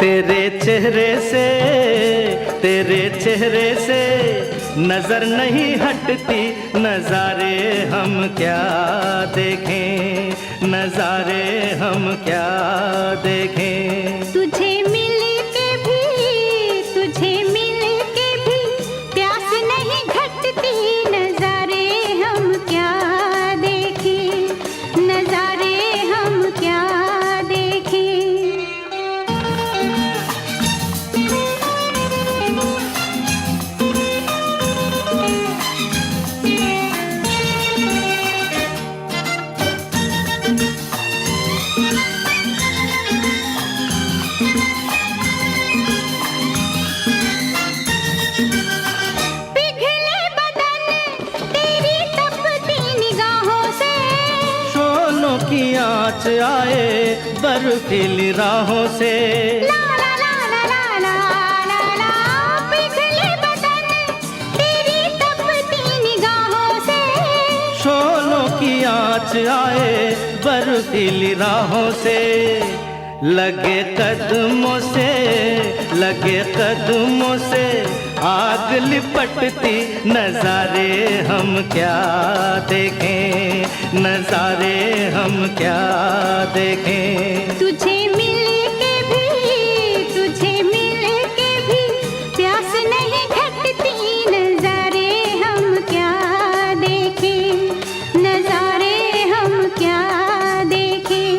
तेरे चेहरे से नजर नहीं हटती, नजारे हम क्या देखें, नजारे हम क्या देखें। तुझे मिल के भी प्यास नहीं घटती, नजारे हम क्या देखें, नजारे हम क्या देखें। आँच आए बर्फीली राहों से, ला ला ला ला ला ला ला ला, पिघले बदन तेरी तपती निगाहों से। शोलों की आँच आए बर्फीली राहों से, लगे कदमों से आग लिपटती, नजारे हम क्या देखें, नजारे हम क्या देखें। तुझे मिल के भी प्यास नहीं घटती, नजारे हम क्या देखें, नजारे हम क्या देखें।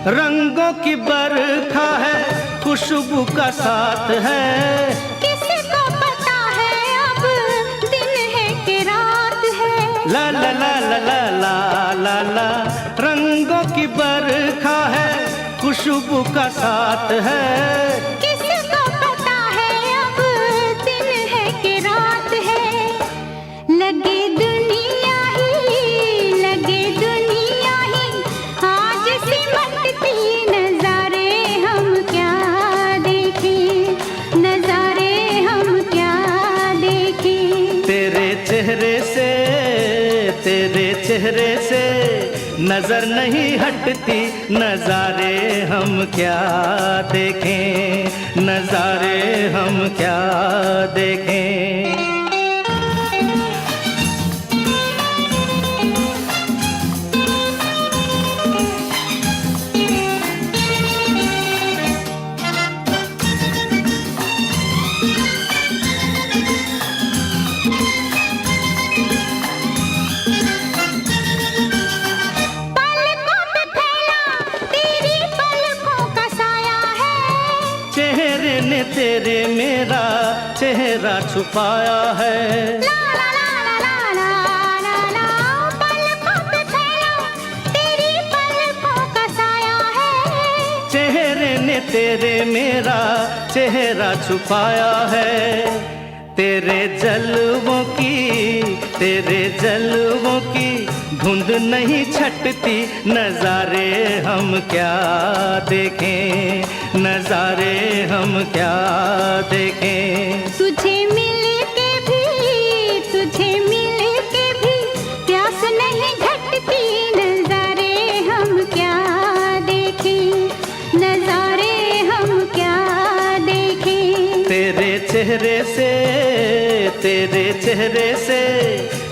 रंगों की बरखा है, खुशबू का साथ है, किसको पता है अब दिन है कि रात है। ला ला ला ला ला ला ला ला, रंगों की बरखा है, खुशबू का साथ है, किसको पता है अब दिन है कि रात है। लगे दुनिया ही आज सिमटती, नजारे हम क्या देखें, नजारे हम क्या देखें। तेरे चेहरे से नजर नहीं हटती, नजारे हम क्या देखें, नजारे हम क्या देखें। तेरे मेरा चेहरा छुपाया है, ला ला ला ला ला ला ला, पलकों पे फैला तेरी पलकों का साया है। चेहरे ने तेरे मेरा चेहरा छुपाया है, तेरे जलवों की धुंध नहीं छटती, नजारे हम क्या देखें, नजारे हम क्या देखें। तुझे मिल के भी प्यास नहीं घटती, नजारे हम क्या देखें, नजारे हम क्या देखें। तेरे चेहरे से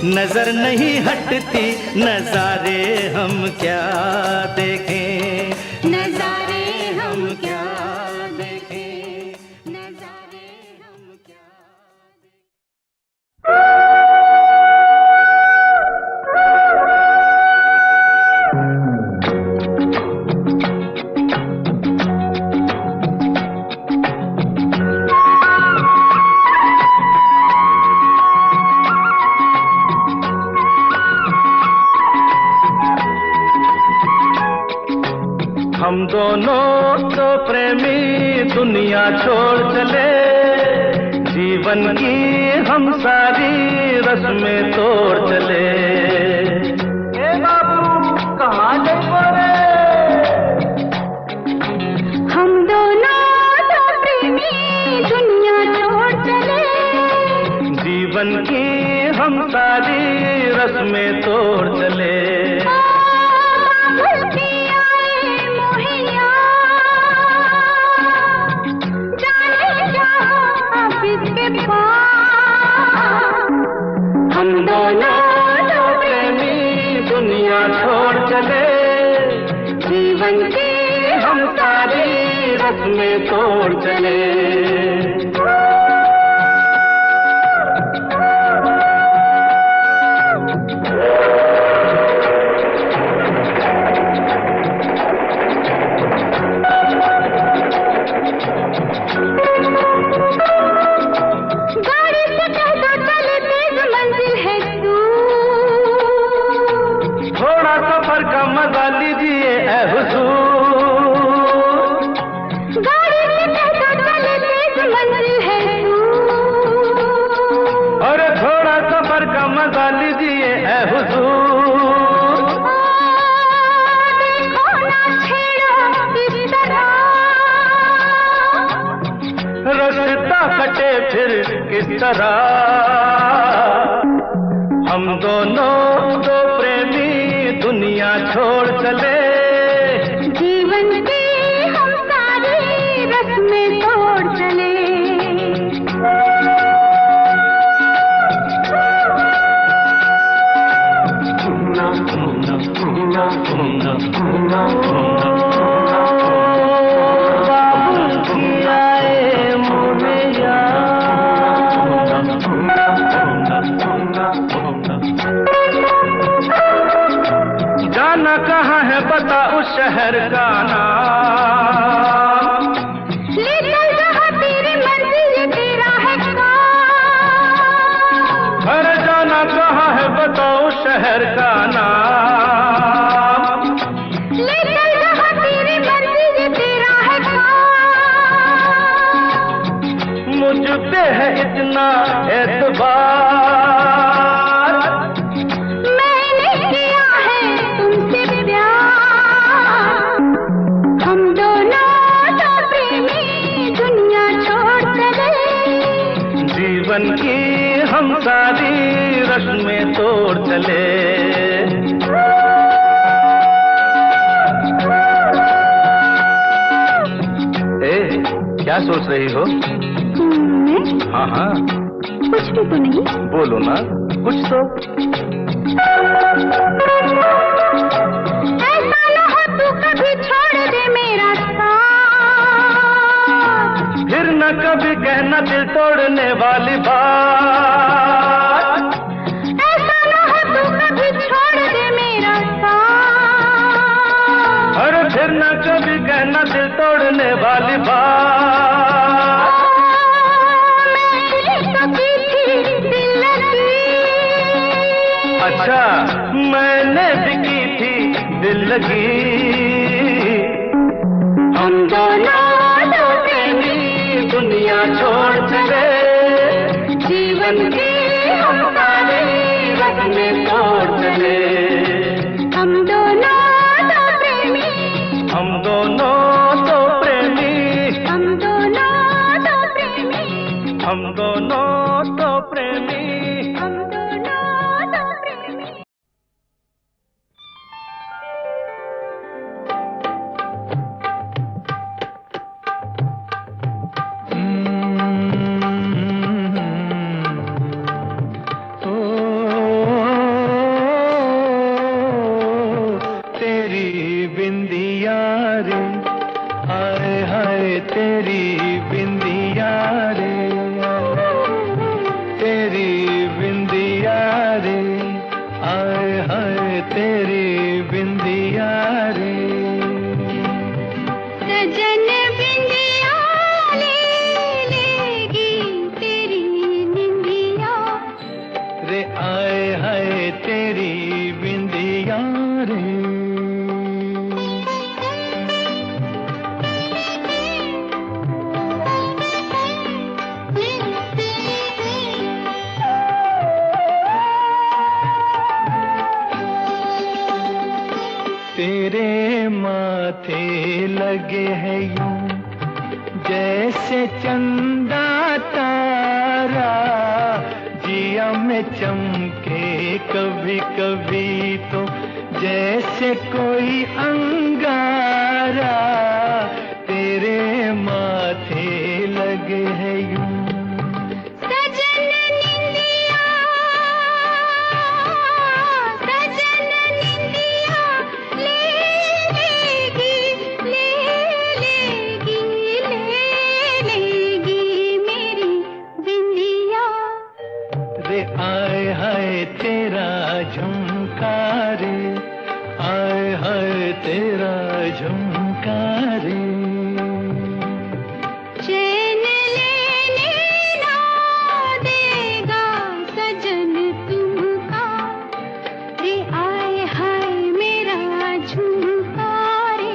नजर नहीं हटती, नजारे हम क्या देखें, नजारे हम क्या देखें, नजारे हम क्या जीवन की हम सारी रस्में तोड़ चले। ए बाबू कहाँ जाइबो रे? हम दोनों तो प्रेमी दुनिया छोड़ चले। जीवन की हम सारी रस्में तोड़ चले। भूल के आए मोहिया, जाने जाओ अब इसके पास। हम दोनों तो प्रेमी दुनिया छोड़ चले। जीवन की हम सारी रस्में तोड़ चले। गाड़ी से कह दो चले तेज मंजिल है दूर। थोड़ा सफर का मजा लीजिए ऐ हुजूर। गाड़ी से कह दो चले तेज मंजिल है दूर। अरे थोड़ा सफर का मजा लीजिए ऐ हुजूर। देखो ना छेड़ो इस तरह, रास्ता कटे फिर किस तरह। हम दोनों तो प्रेमी दुनिया छोड़ चले। जीवन की हम सारी रस्में तोड़ चले। जाना कहाँ है बता उस शहर का नाम। ले चल जहाँ तेरी मंजिल तेरा है काम। अरे जाना कहाँ है बता उस शहर का नाम। ले चल जहाँ तेरी मंजिल तेरा है काम। मुझ पे है इतना एतबार, मैंने किया है तुमसे प्यार। हम दोनों तो प्रेमी दुनिया छोड़ चले। जीवन की हम सारी रस्में तोड़ चले। ए, क्या सोच रही हो? मैं? हाँ हाँ कुछ भी तो नहीं। बोलो ना कुछ तो। ऐसा न हो तू कभी छोड़ दे मेरा साथ। फिर न कभी कहना दिल तोड़ने वाली बात। ऐसा न हो तू कभी छोड़ दे मेरा साथ। अरे फिर न कभी कहना दिल तोड़ने वाली बात। मैंने तो की थी दिल लगी। अच्छा मैंने भी की थी दिल लगी। हम दोनों तो प्रेमी दुनिया छोड़ चले। जीवन की हम सारी रस्में तोड़ चले। हम दोनों तो प्रेमी। हम दोनों तो प्रेमी। हम दोनों तो प्रेमी। हम दोनों तो प्रेमी। हम दोनों तो प्रेमी। तेरी बिंदिया रे, हाय हाय तेरी बिंदिया रे, तेरी बिंदिया लगे है यूं जैसे चंदा तारा, जिया में चमके कभी कभी तो जैसे कोई अंगारा, तेरे माथे लगे है यूं। आए हाय तेरा झुमका रे, आए हाय तेरा झुमका रे। चैन लेने ना देगा सजन तुमका रे, आए हाय मेरा झुमका रे।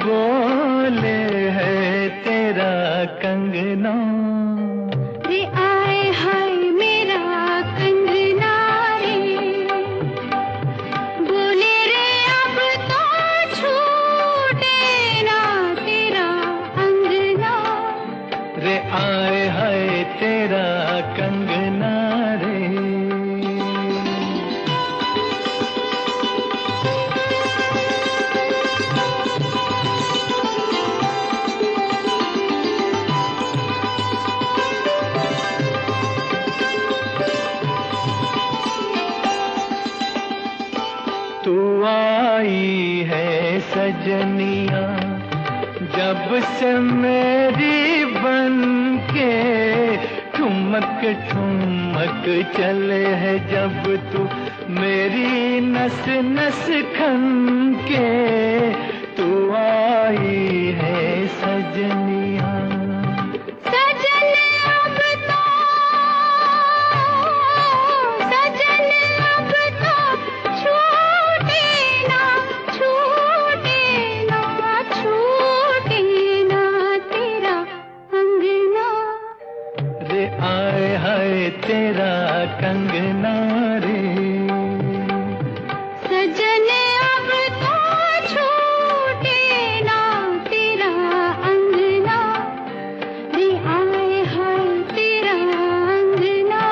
बोले है तेरा कंगना रे, आए हाय मेरा कंगना रे। बोले रे अब तो छूटे ना तेरा अंगना रे, आए हाय तेरा कंगना रे। तू आई है सजनिया जब से मेरी बनके, ठुमक ठुमक चले है जब तू मेरी नस नस खनके। तू आई है सजनिया, आए हाय तेरा कंगना रे। सजन अब तो छूटे ना तेरा अंगना रे, आए हाय तेरा अंगना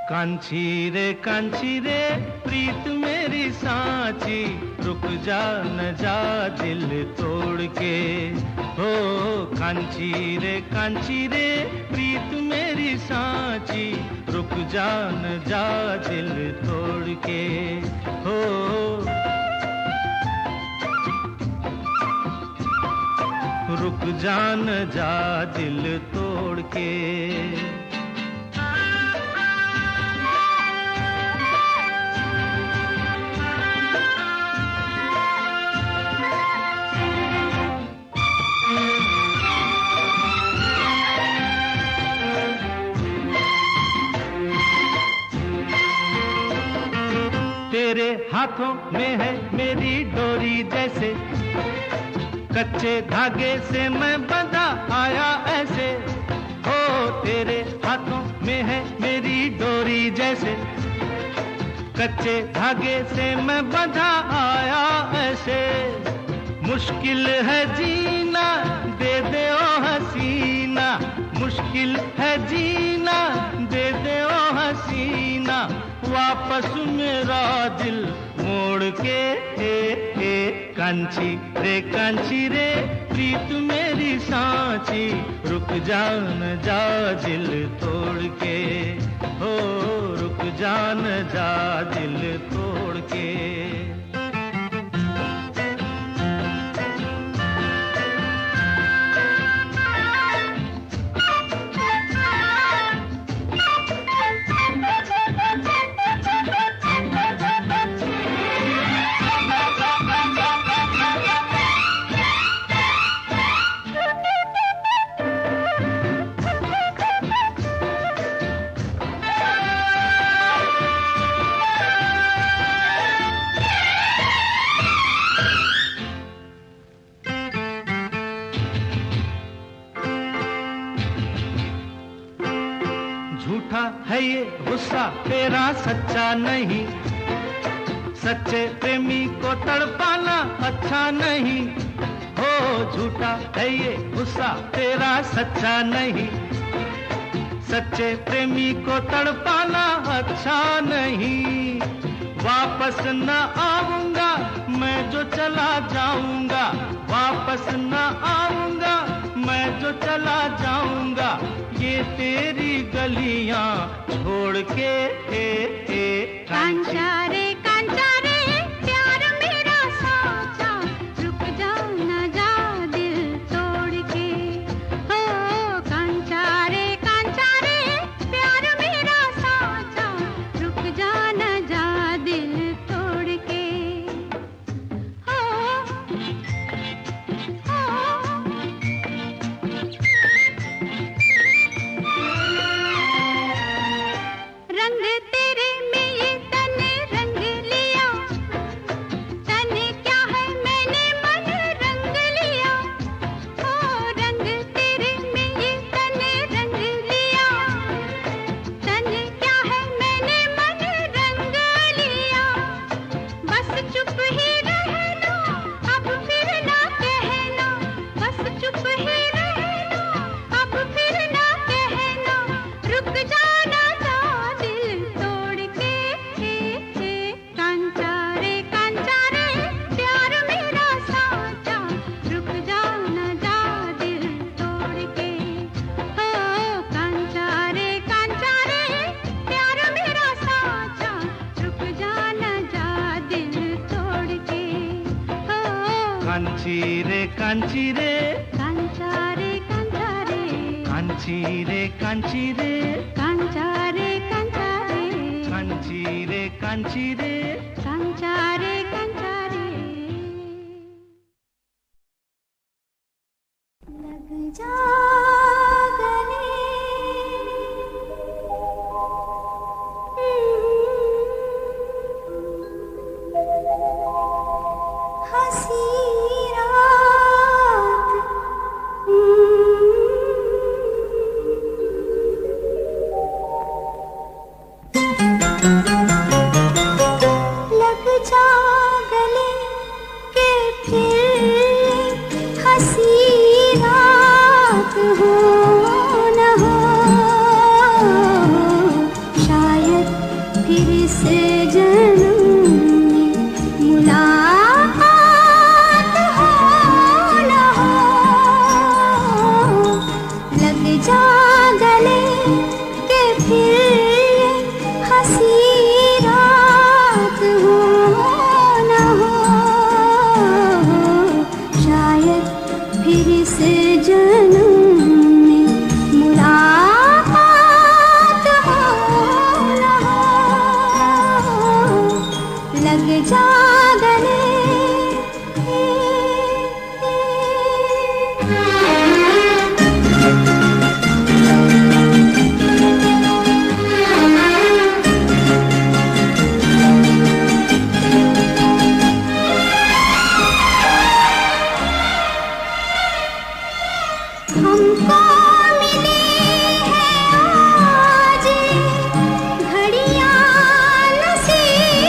कांची रे प्रीत मेरी सांची, रुक जा न जा दिल तोड़ के। हो कांची रे प्रीत मेरी सांची, रुक जा न जा दिल तोड़ के। हो रुक जा न जा दिल तोड़ के। तेरे हाथों में है मेरी डोरी जैसे, कच्चे धागे से मैं बंधा आया ऐसे। हो तेरे हाथों में है मेरी डोरी जैसे, कच्चे धागे से मैं बंधा आया ऐसे। मुश्किल है जीना दे दे ओ हसीना, मुश्किल है जीना दे दे ओ हसीना, वापस मेरा दिल मोड़ के। कांची रे प्रीत मेरी सांची, रुक जा न जा दिल तोड़ के, हो रुक जा न जा दिल तोड़ के। झूठा है ये गुस्सा तेरा सच्चा नहीं, सच्चे प्रेमी को तड़पाना अच्छा नहीं। हो झूठा है ये गुस्सा तेरा सच्चा नहीं, सच्चे प्रेमी को तड़पाना अच्छा नहीं। वापस न आऊंगा मैं जो चला जाऊंगा, वापस न आऊंगा मैं जो चला जाऊंगा, ये तेरी गलियां छोड़ के। कांचा रे प्यार मेरा साचा, रुक जा न जा दिल तोड़ के। हो कांचा रे प्यार मेरा साचा, रुक जा न जा दिल तोड़ के। हो रंग तेरे में ये तने रंग लिया, तने क्या है मैंने मन रंग लिया। ओ रंग तेरे में ये तने रंग लिया, तने क्या है मैंने मन रंग लिया। बस चुप ही रहना अब फिर ना कहना, बस चुप ही रहना अब फिर ना कहना, रुक जाना जा दिल तोड़ के। कांचा रे प्यार मेरा साचा, रुक जा न जा दिल तोड़ के। हो कांचा रे प्यार मेरा साचा, रुक जा न जा दिल तोड़ के। हो कांची रे कांचा रे कांची रे कांचा रे कांची रे कांचा रे कांची रे कांचा रे लग जा गले हंसी रात लग जा गले के फिर हंसी रात हो न हो, शायद फिर से जन्म में मुलाकात हो न हो। लग जा गले के फिर हंसी रात हो न हो, शायद फिर से जन्म में मुलाकात हो न हो। लग जा गले हमको मिली है आज घड़ियां नसीब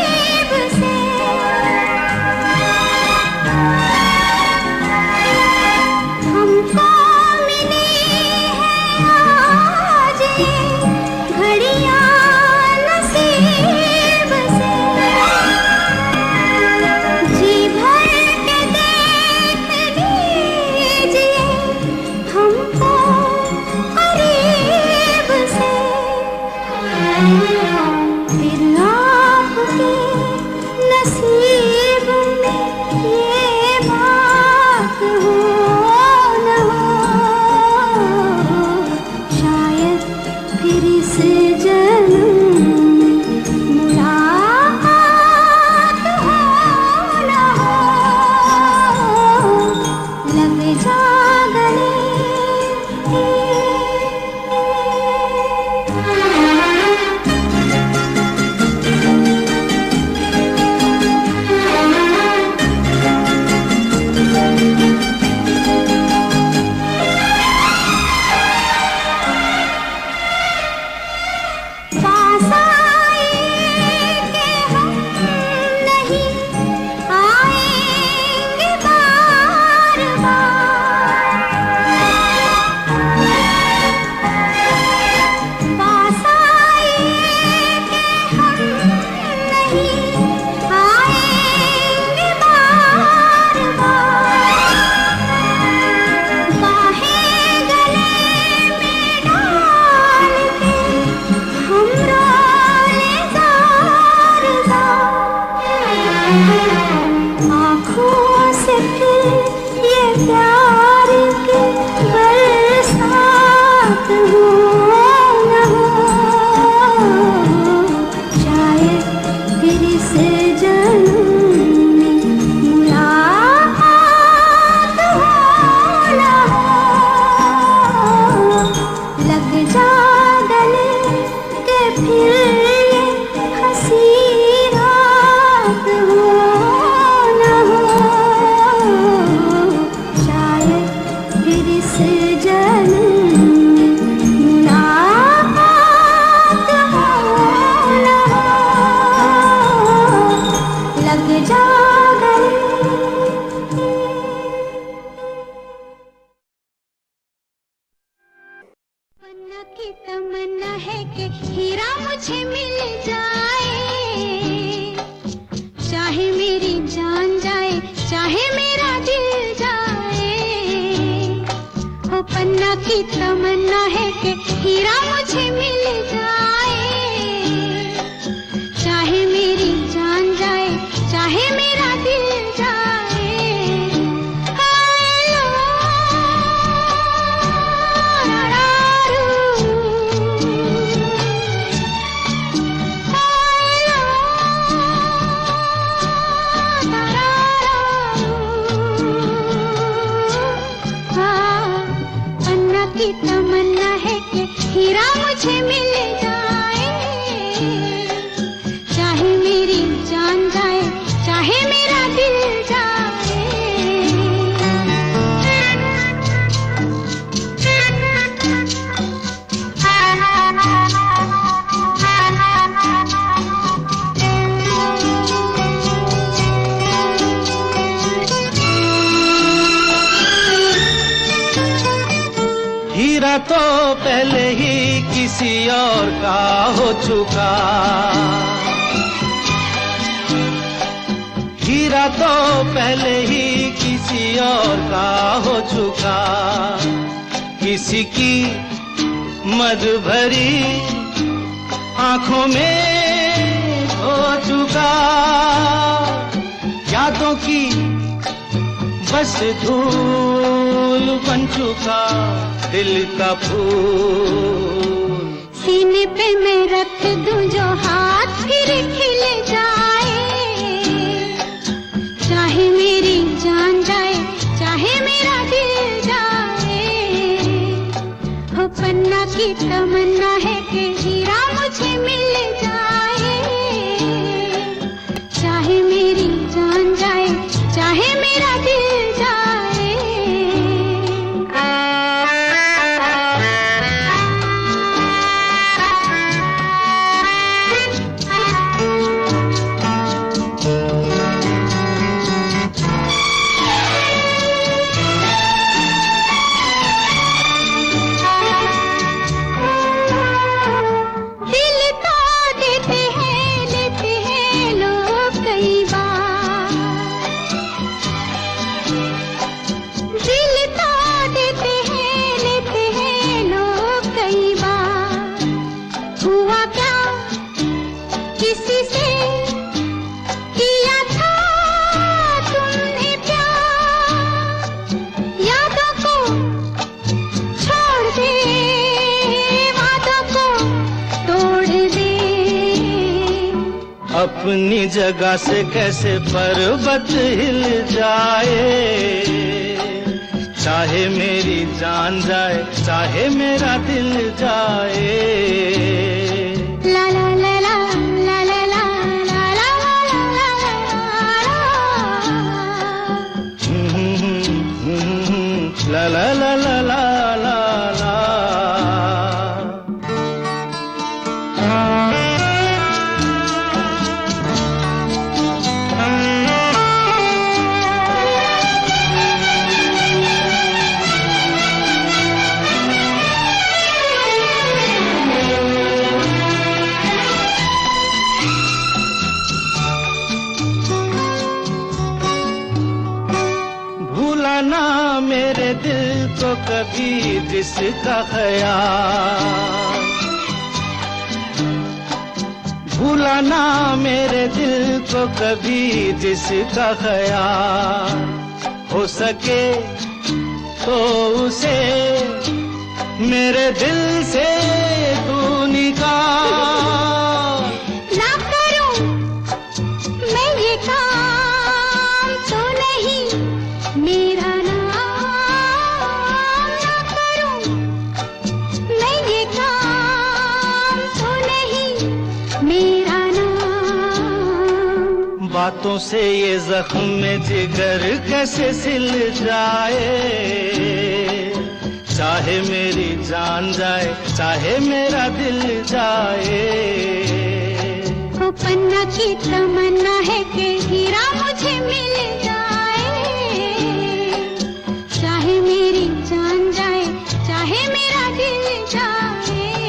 की तमन्ना है कि हीरा मुझे मिल जाए, चाहे मेरी जान जाए, चाहे मेरा दिल जाए। ओ पन्ना की तमन्ना है कि हीरा मुझे मिल जाए, चाहे मेरी जान जाए, चाहे मेरा दिल जाए। की तमन्ना है कि हीरा मुझे मिल जाए, चाहे मेरी जान जाए, चाहे मेरा दिल जाए। हीरा तो पहले ही किसी और का हो चुका, हीरा तो पहले ही किसी और का हो चुका, किसी की मद भरी आंखों में हो चुका, यादों की बस धूल बन चुका दिल का फूल। सीने पे मैं रख दूं जो हाथ फिर खिल जाए, चाहे मेरी जान जाए, चाहे मेरा दिल जाए। हो पन्ना की तमन्ना है कि हीरा मुझे मिल जाए, चाहे मेरी जान जाए, चाहे मेरा दिल जाए। अपनी जगह से कैसे पर्वत हिल जाए, चाहे मेरी जान जाए, चाहे मेरा दिल जाए। ला ला ला ला ला ला ला ला ला ला ला ला ला ला ला ला। भूलाना मेरे दिल को कभी जिसका ख्याल, भूलाना मेरे दिल को कभी जिसका ख्याल, हो सके तो उसे मेरे दिल से तू निकाल। ना करूं मैं ये काम तो नहीं मेरा नाम, ना करूं मैं ये काम तो नहीं मेरा नाम। बातों से ये जख्म में जिगर कैसे सिल जाए, चाहे मेरी जान जाए, चाहे मेरा दिल जाए। वो पन्ना की तमन्ना है कि हीरा मुझे मिल जाए, चाहे मेरी जान जाए, चाहे मेरा दिल जाए।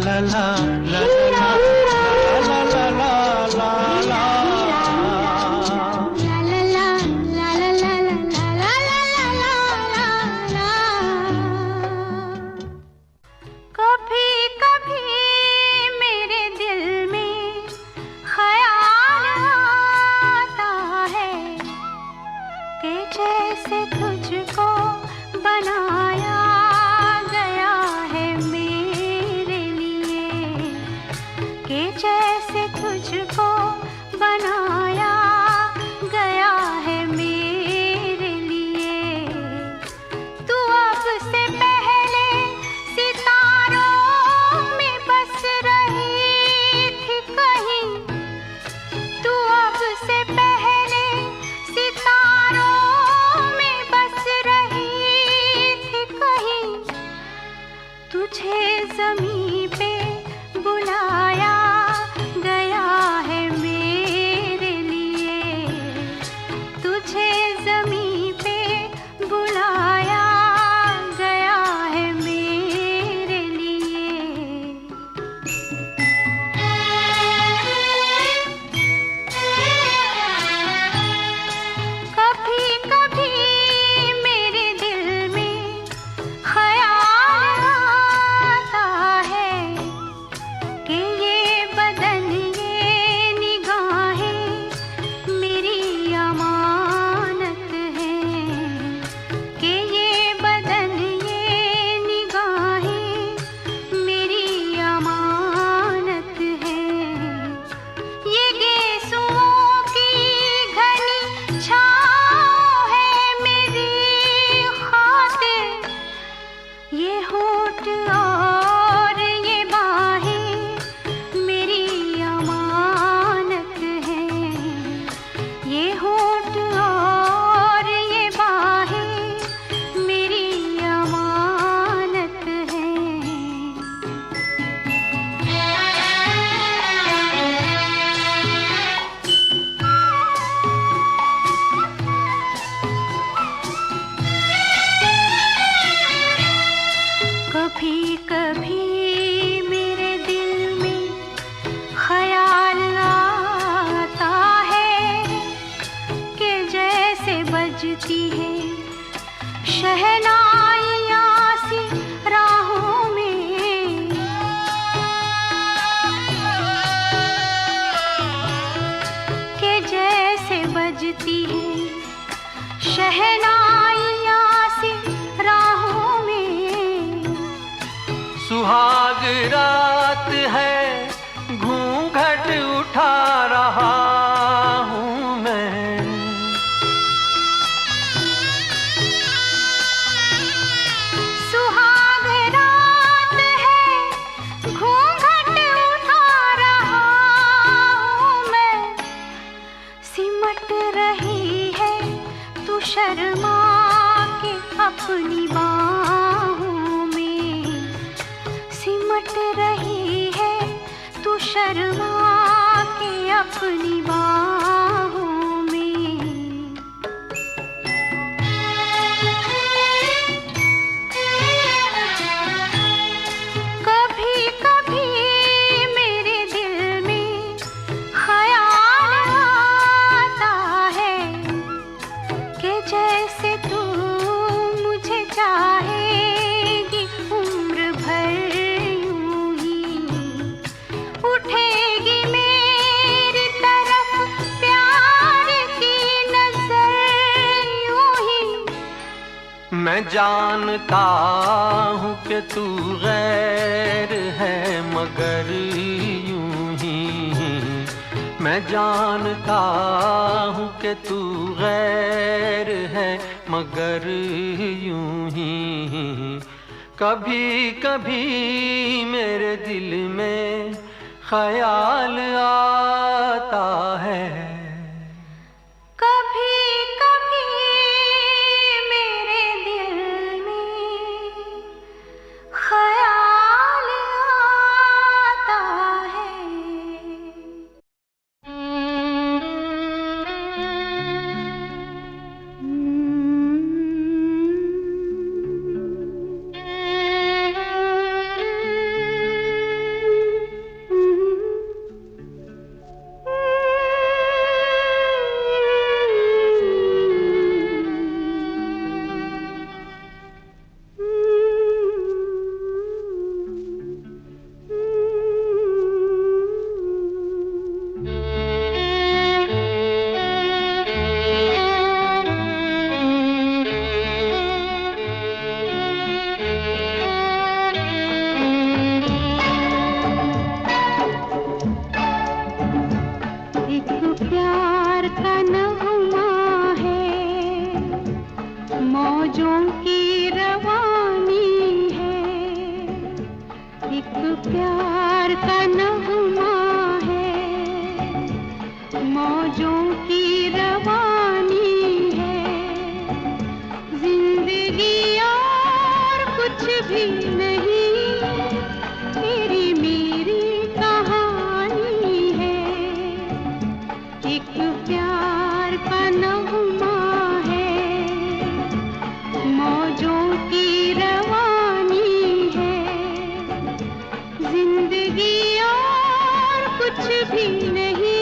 ला ला ला ला ला ला ला ला। कभी कभी मेरे दिल में ख्याल आता है कि जैसे तुझको बनाया गया है मेरे लिए, कि जैसे तुझको बनाया गया है मेरे लिए। तू अब से पहले सितारों में बस रही थी कहीं, तू अब से पहले सितारों में बस रही थी कहीं। तुझे ज़मीं पे बुलाया गया है मेरे लिए, तुझे ज़मीं पे बुलाया गया है मेरे लिए। कभी कभी मेरे दिल में ख्याल आता है कि ये बदन ये निगाहें मेरी अमानत हैं, कि ये बदन ये निगाहें मेरी अमानत हैं। ये गेसुओं की घनी छाँव है मेरी खातिर, ये होठ और ये बाहें मेरी अमानत हैं, ये होठ और ये बाहें मेरी अमानत हैं। कभी कभी मेरे दिल में ख्याल आता है कि जैसे बजती है शहनाइयाँ सी राहों में, कि जैसे बजती है शहनाइयाँ सी राहों में। सुहाग रात है घूंघट उठा रहा हूँ मैं, सुहाग रात है घूंघट उठा रहा हूँ मैं। सिमट रही है तू शर्मा के अपनी बाहों में, सिमट रही है तू शर्मा के अपनी बाहों में। कभी कभी मेरे दिल में ख्याल आता है कि जैसे तू मुझे चाहेगी उम्र भर यूं ही, उठेगी मेरी तरफ प्यार की नजर यूं ही। मैं जानता हूँ कि तू गैर है मगर यूं ही, मैं जानता हूँ कि तू गैर है मगर यूं ही। कभी कभी मेरे दिल में ख्याल आता है, कभी कभी मेरे दिल में ख्याल आता है। की रवानी है, एक प्यार का नगमा है, मौजों की रवानी है, जिंदगी और कुछ भी नहीं, तेरी मेरी कहानी है, एक प्यार का नगमा है, मौजों की रवानी है, जिंदगी और कुछ भी नहीं,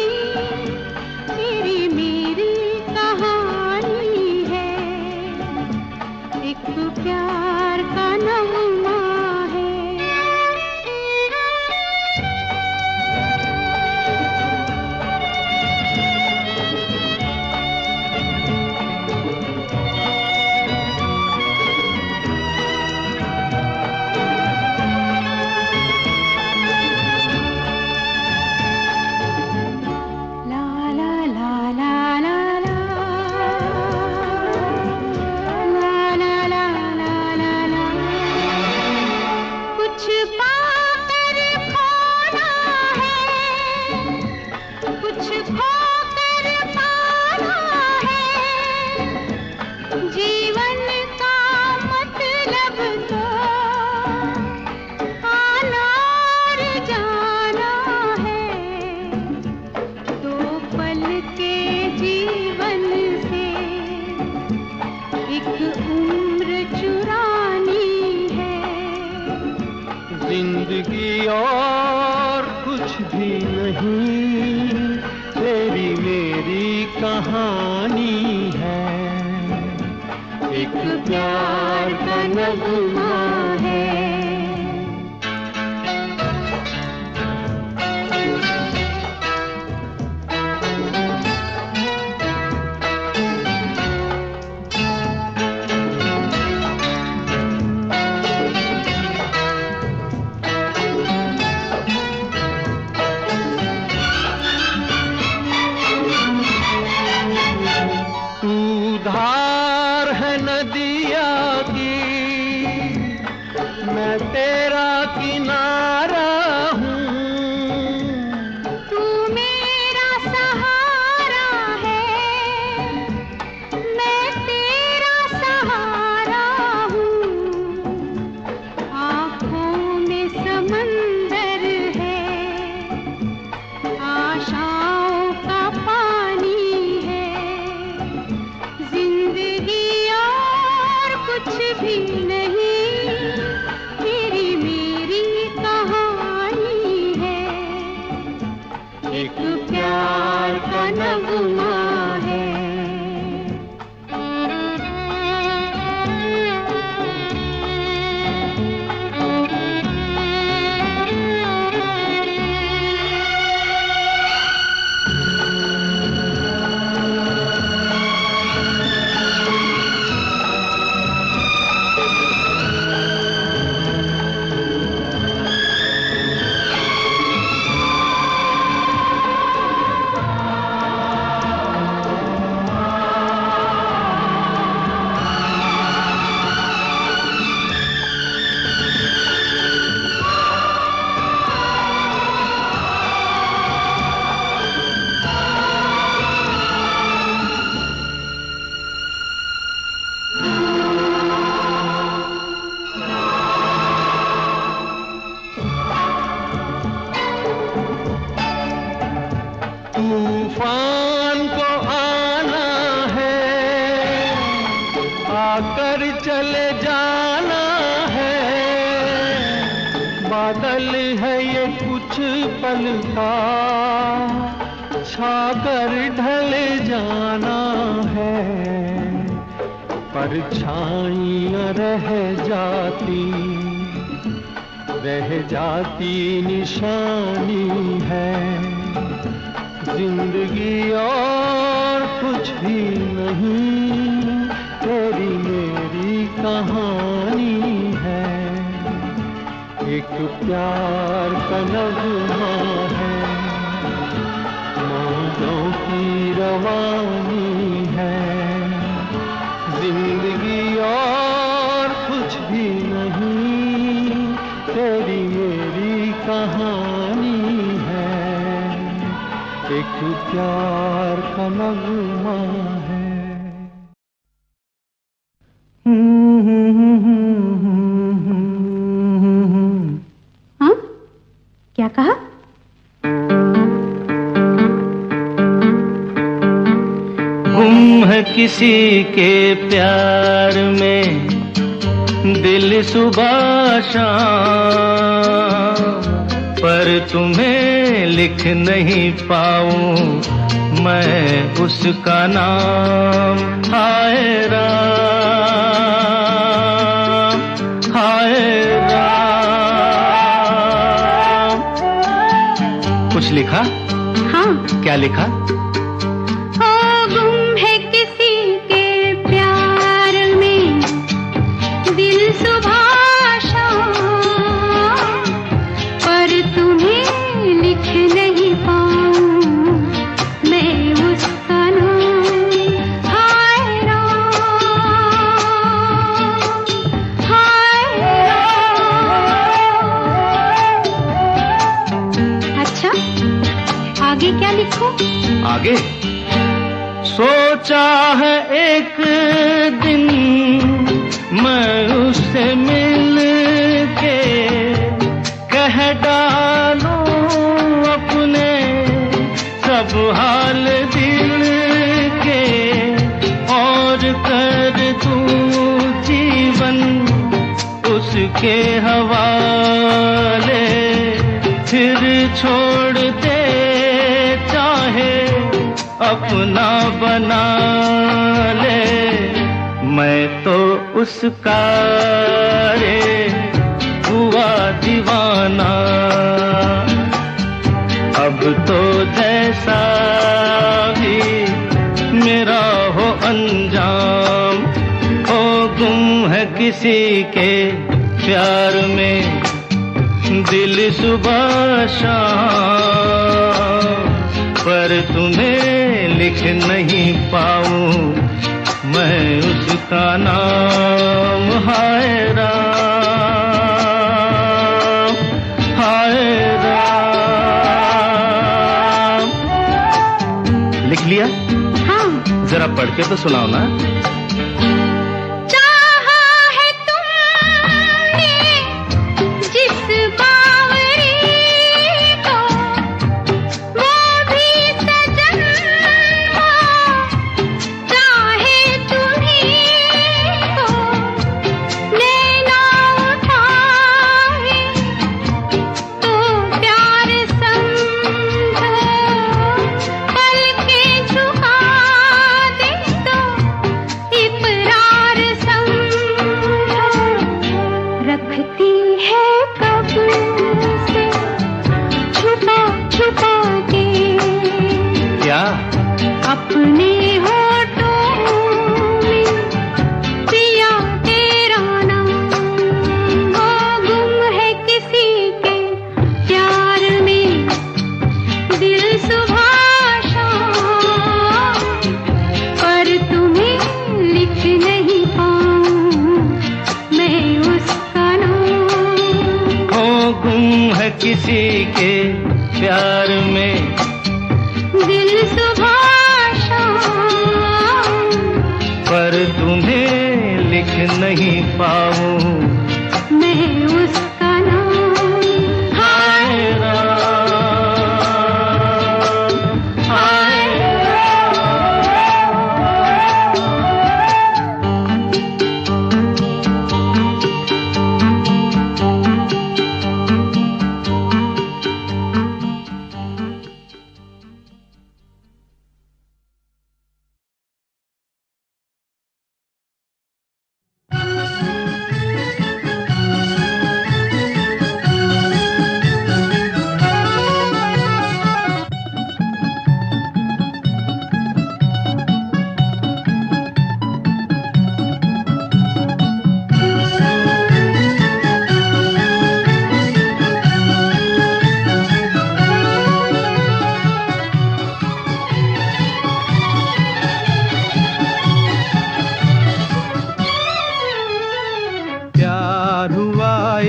तेरी मेरी कहानी है, एक प्यार का नगमा है। कुछ पाकर खोना है, कुछ खोकर पाना है, जीवन का मतलब तो आना और जाना है, दो पल के जीवन से एक उम्र चुरानी है, जिंदगी और कुछ भी नहीं, तेरी मेरी कहानी है, एक प्यार का नगमा है। तू धार है नदिया की, मैं तेरा किनारा हूँ, तू मेरा सहारा है, मैं तेरा सहारा हूँ, आँखों में समंदर है, आशाओं का पानी है, जिंदगी और कुछ भी नहीं, तेरी मेरी कहानी है, एक प्यार का नगमा है। तूफान को आना है, आकर चले जाना है, बादल है ये कुछ पल का, छाकर ढल जाना है, परछाइयाँ रह जाती निशानी है, जिंदगी और कुछ भी नहीं, तेरी मेरी कहानी है, एक प्यार का नगमा है, मौजों की रवानी है, जिंदगी और एक प्यार का नगमा है। हाँ, क्या कहा? गुम है किसी के प्यार में दिल सुबह शाम, पर तुम्हें लिख नहीं पाऊं मैं उसका नाम। हाय राम, हाय राम। कुछ लिखा? हाँ। क्या लिखा? गुम है किसी के प्यार में दिल सुबह शाम, पर तुम्हें लिख नहीं पाऊं मैं उसका नाम। हाय राम, हाय राम। अच्छा, आगे क्या लिखूं? आगे सोचा है एक दिन मैं उससे मिल के कह डालूं अपने सब हाल दिल के, और कर दूं जीवन उसके हवाले, फिर छोड़ दे चाहे अपना बना ले। मैं तो उसका रे हुआ दीवाना, अब तो जैसा भी मेरा हो अंजाम। ओ गुम है किसी के प्यार में दिल सुबह शाम, पर तुम्हें लिख नहीं पाऊं मैं उसका नाम। हाय राम, हाय राम। लिख लिया? हाँ। जरा पढ़ के तो सुनाओ ना। अपने होठों में पिया तेरा नाम। वो गुम है किसी के प्यार में दिल सुबह शाम, पर तुम्हें लिख नहीं पाऊं मैं उसका नाम। वो गुम है किसी के प्यार में दिल सुबह पर तुम्हें लिख नहीं पाऊं मैं उसका नाम। हाय राम, हाय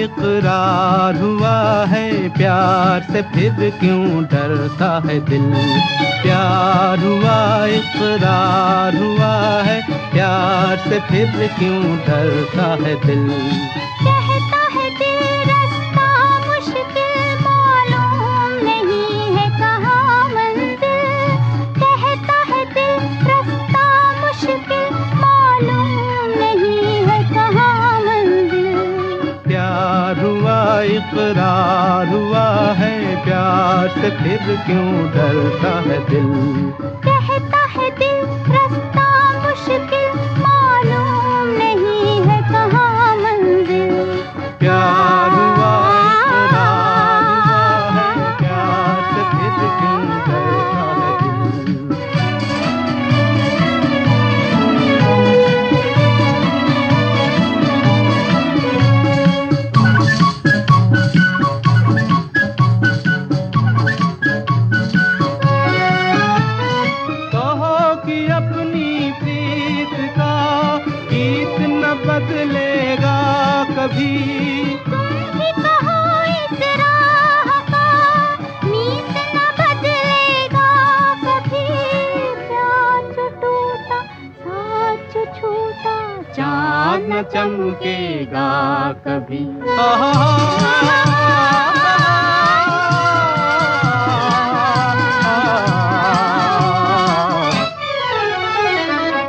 इकरार हुआ है प्यार से फिर क्यों डरता है दिल। प्यार हुआ इकरार हुआ है प्यार से फिर क्यों डरता है दिल। कहता है दिल रास्ता मुश्किल मालूम नहीं है कहाँ मंजिल। कहता है दिल रास्ता मुश्किल मालूम नहीं है कहाँ मंजिल। प्यार हुआ इकरार हुआ है प्यार से फिर क्यों डरता है दिल। कहता है दिल रास्ता मुश्किल मालूम नहीं है कहाँ मंजिल। प्यार हुआ इकरार हुआ है प्यार से फिर क्यों डरता है दिल। बदलेगा कभी तुम ही कहो इस राह का मीत न बदलेगा कभी। प्यार जो टूटा साथ जो छूटा चाँद न चमकेगा कभी।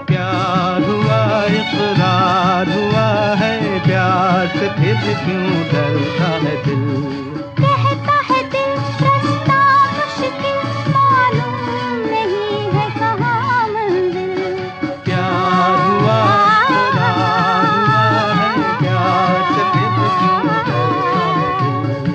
प्यार हुआ इकरार हुआ है प्यार से फिर क्यों डरता है दिल। कहता है दिल रास्ता मुश्किल मालूम नहीं है कहाँ मंजिल। प्यार हुआ इकरार हुआ है प्यार से फिर क्यों डरता है दिल।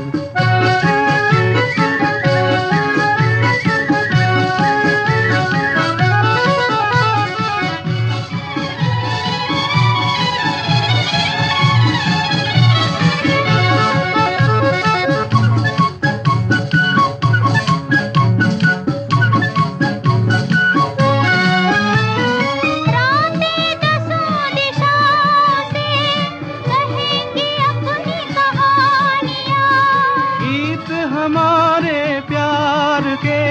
हमारे प्यार के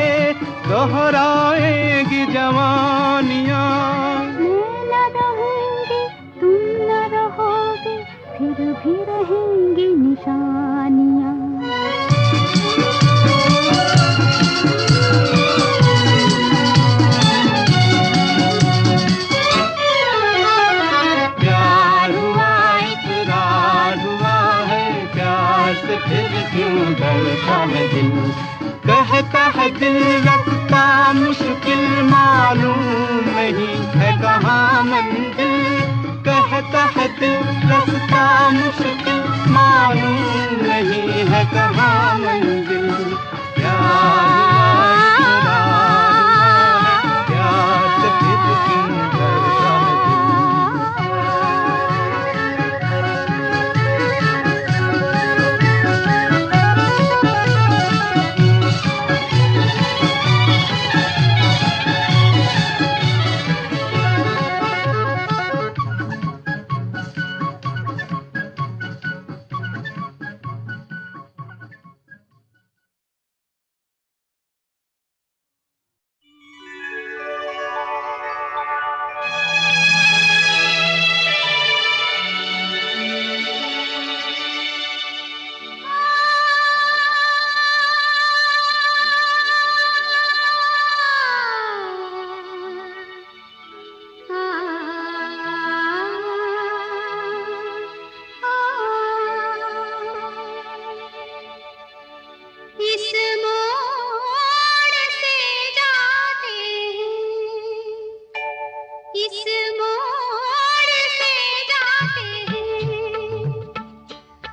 दोहराएगी जवानियाँ। मैं न रहूंगी तुम न रहोगे फिर भी रहेंगी निशानियाँ। प्यार हुआ इकरार हुआ है प्यार से फिर क्यों डरता है दिल। कहता है दिल रास्ता मुश्किल मालूम नहीं है कहाँ मंजिल। कहता है दिल रास्ता मुश्किल मालूम नहीं है कहाँ मंजिल। प्यार हुआ इकरार हुआ है प्यार से फिर क्यों डरता है दिल।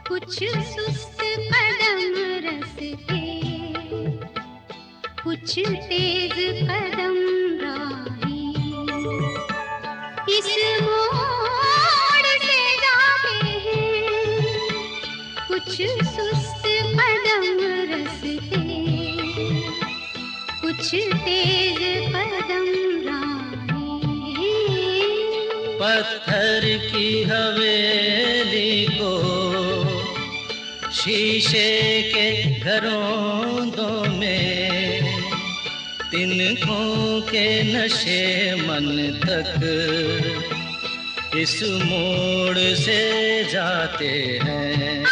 कुछ सुस्त कदम रस्ते कुछ तेज कदम राही इस मोड़ से जाते हैं। कुछ सुस्त कदम रस्ते कुछ तेज कदम राही। पत्थर की हवेली को शीशे के घरों में तिनकों के नशे मन तक इस मोड़ से जाते हैं।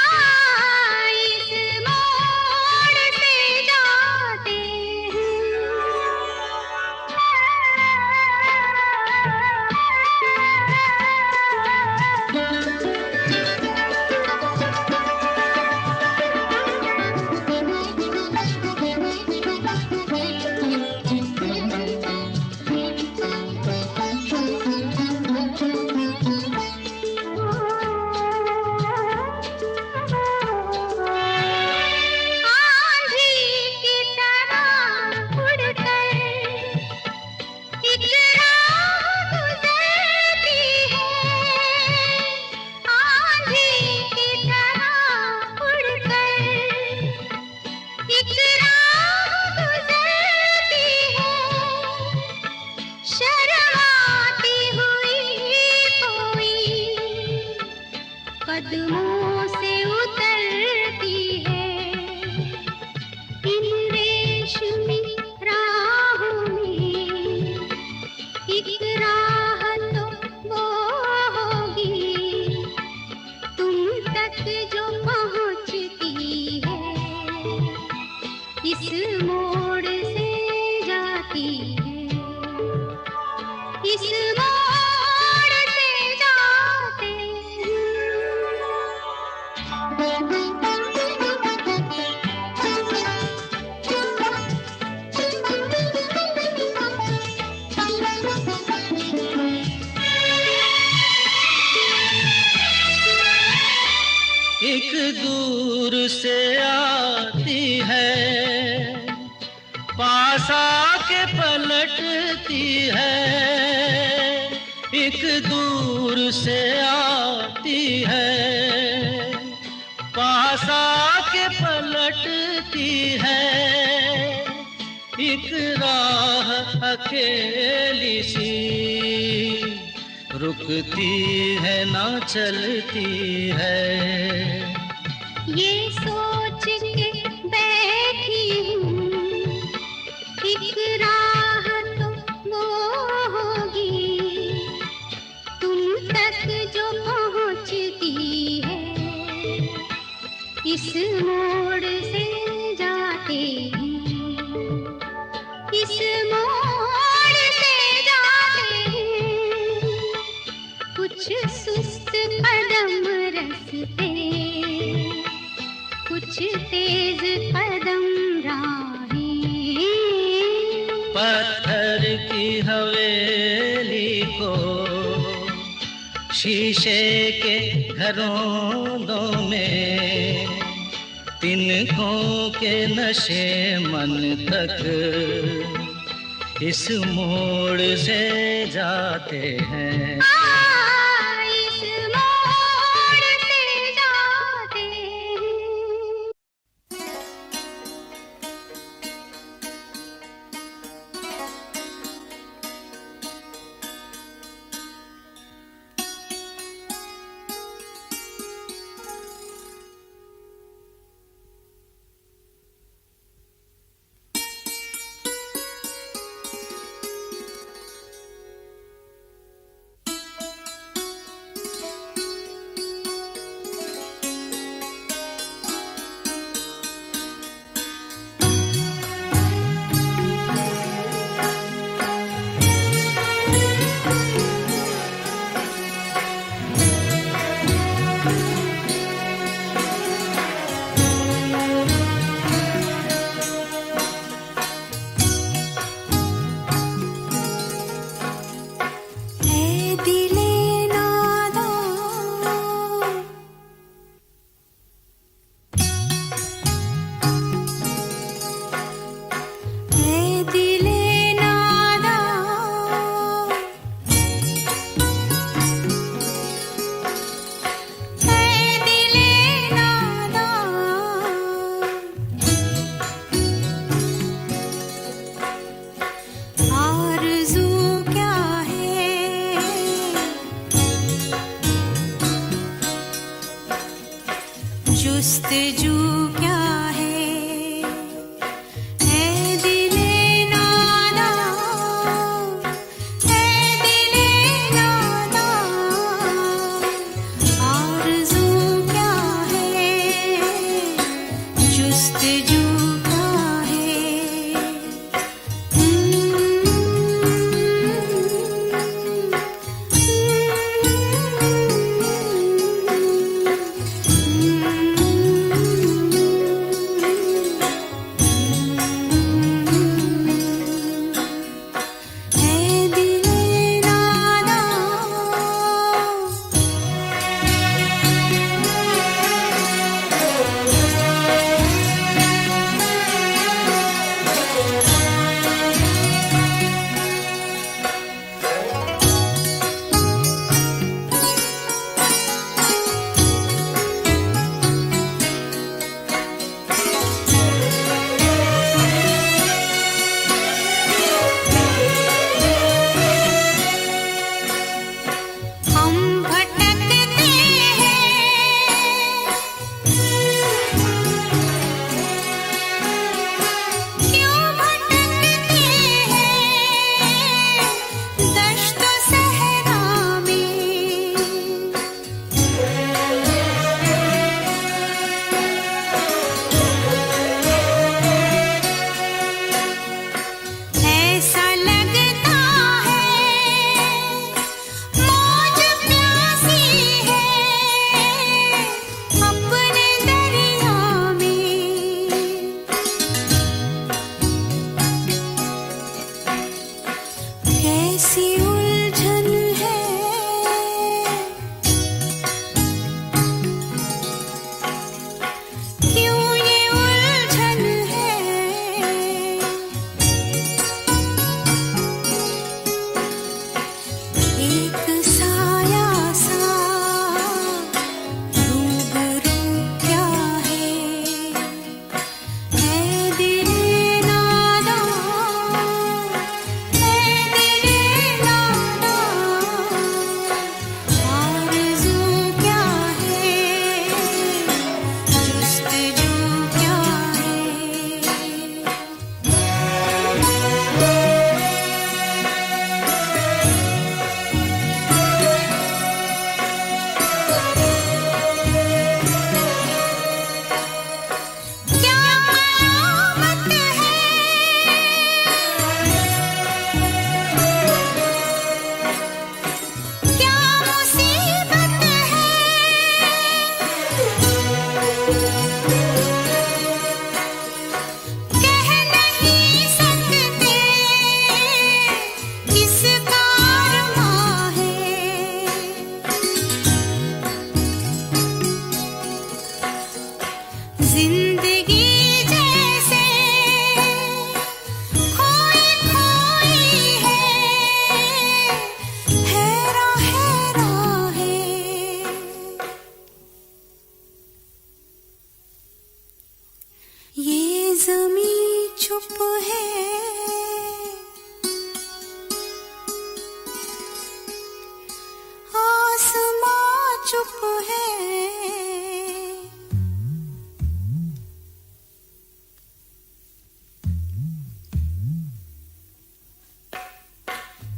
इस मोड़ से जाते कदमों से उतरती है इन रेशमी राहों में। एक राह तो वो होगी तुम तक जो पहुंचती है, इस मोड़ से जाती है, इस मोड़ से जाते एक दूर से आती है, पास आके पलटती है। एक दूर से आती है, पास आके पलटती है। एक राह अकेली सी रुकती है ना चलती है। ये सोच के बैठी हूँ एक राह तो वो होगी तुम तक जो पहुँचती है, इस मोड़ से जाते हैं, इस मोड़ से जाते हैं। कुछ सुस्त कदम रस्ते, कुछ तेज कदम राहें। पत्थर की हवेली को शीशे के घरों में तिनकों के नशे मन तक इस मोड़ से जाते हैं। इस मोड़ से जाते हैं। जुस्तजू क्या है दिले नादा, है दिले नादा, आरज़ू क्या है, जुस्तजू क्या है।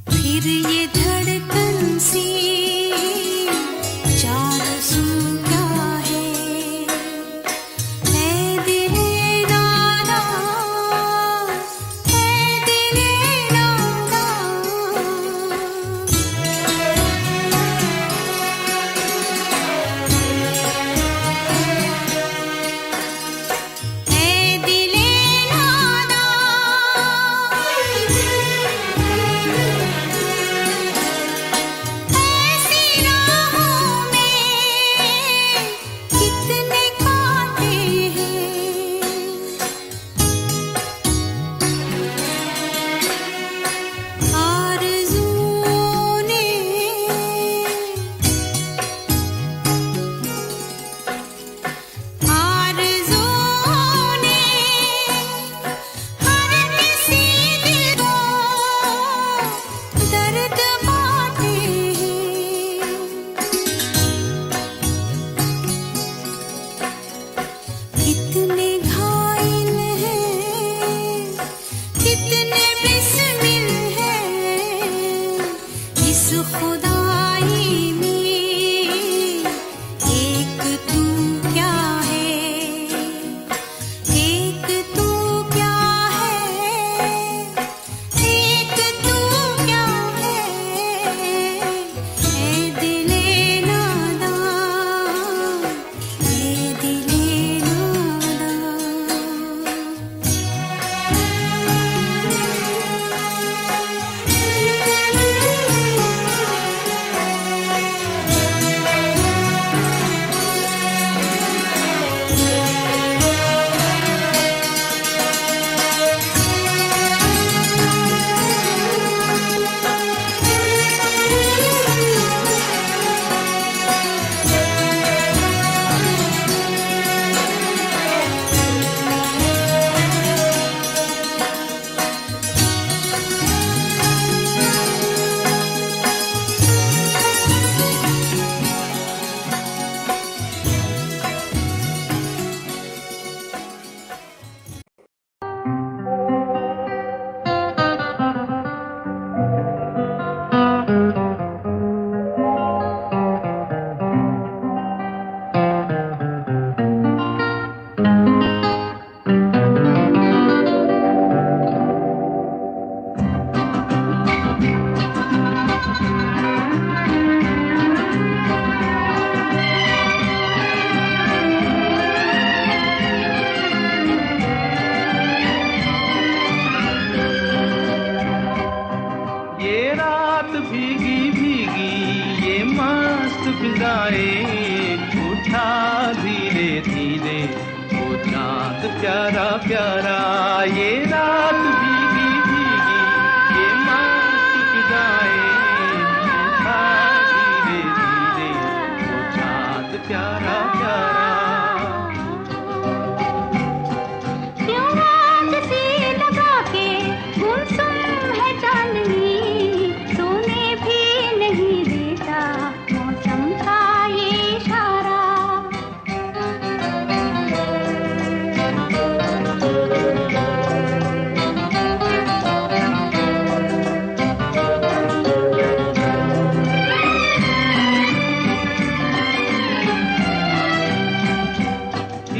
फिर ये धड़कन सी चारज़ू क्या है दिले नादा, है दिले नादा। वो चांद प्यारा प्यारा, ये रात भीगी भीगी, ये मस्त फिजाएं, धीरे धीरे वो चांद प्यारा प्यारा। क्यों आग सी लगा के गुमसुम है चांदनी, सोने भी नहीं देता मौसम का ये इशारा।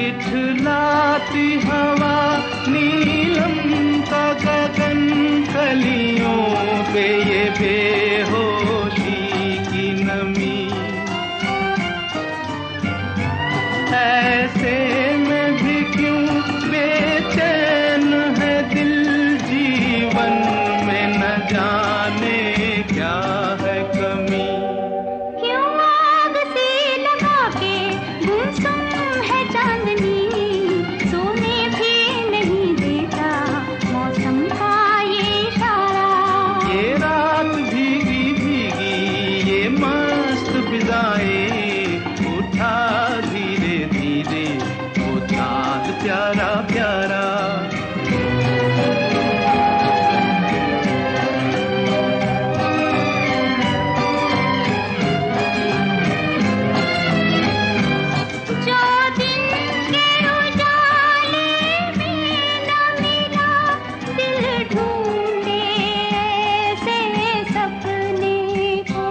इठलाती हवा नीलम का गगन, कलियों पे ये बेहोशी की नमी, ऐसे में भी क्यों बेचैन है दिल, जीवन में न जाने क्या है कमी। क्यों आग सी लगा के गुमसुम है चांदनी, सोने भी नहीं देता मौसम का ये इशारा। ये रात भीगी भीगी, ये मस्त फिजाएं, उठा धीरे धीरे वो चांद प्यारा प्यारा। जो दिन के उजाले में न मिला, दिल ढूंढे ऐसे सपने को।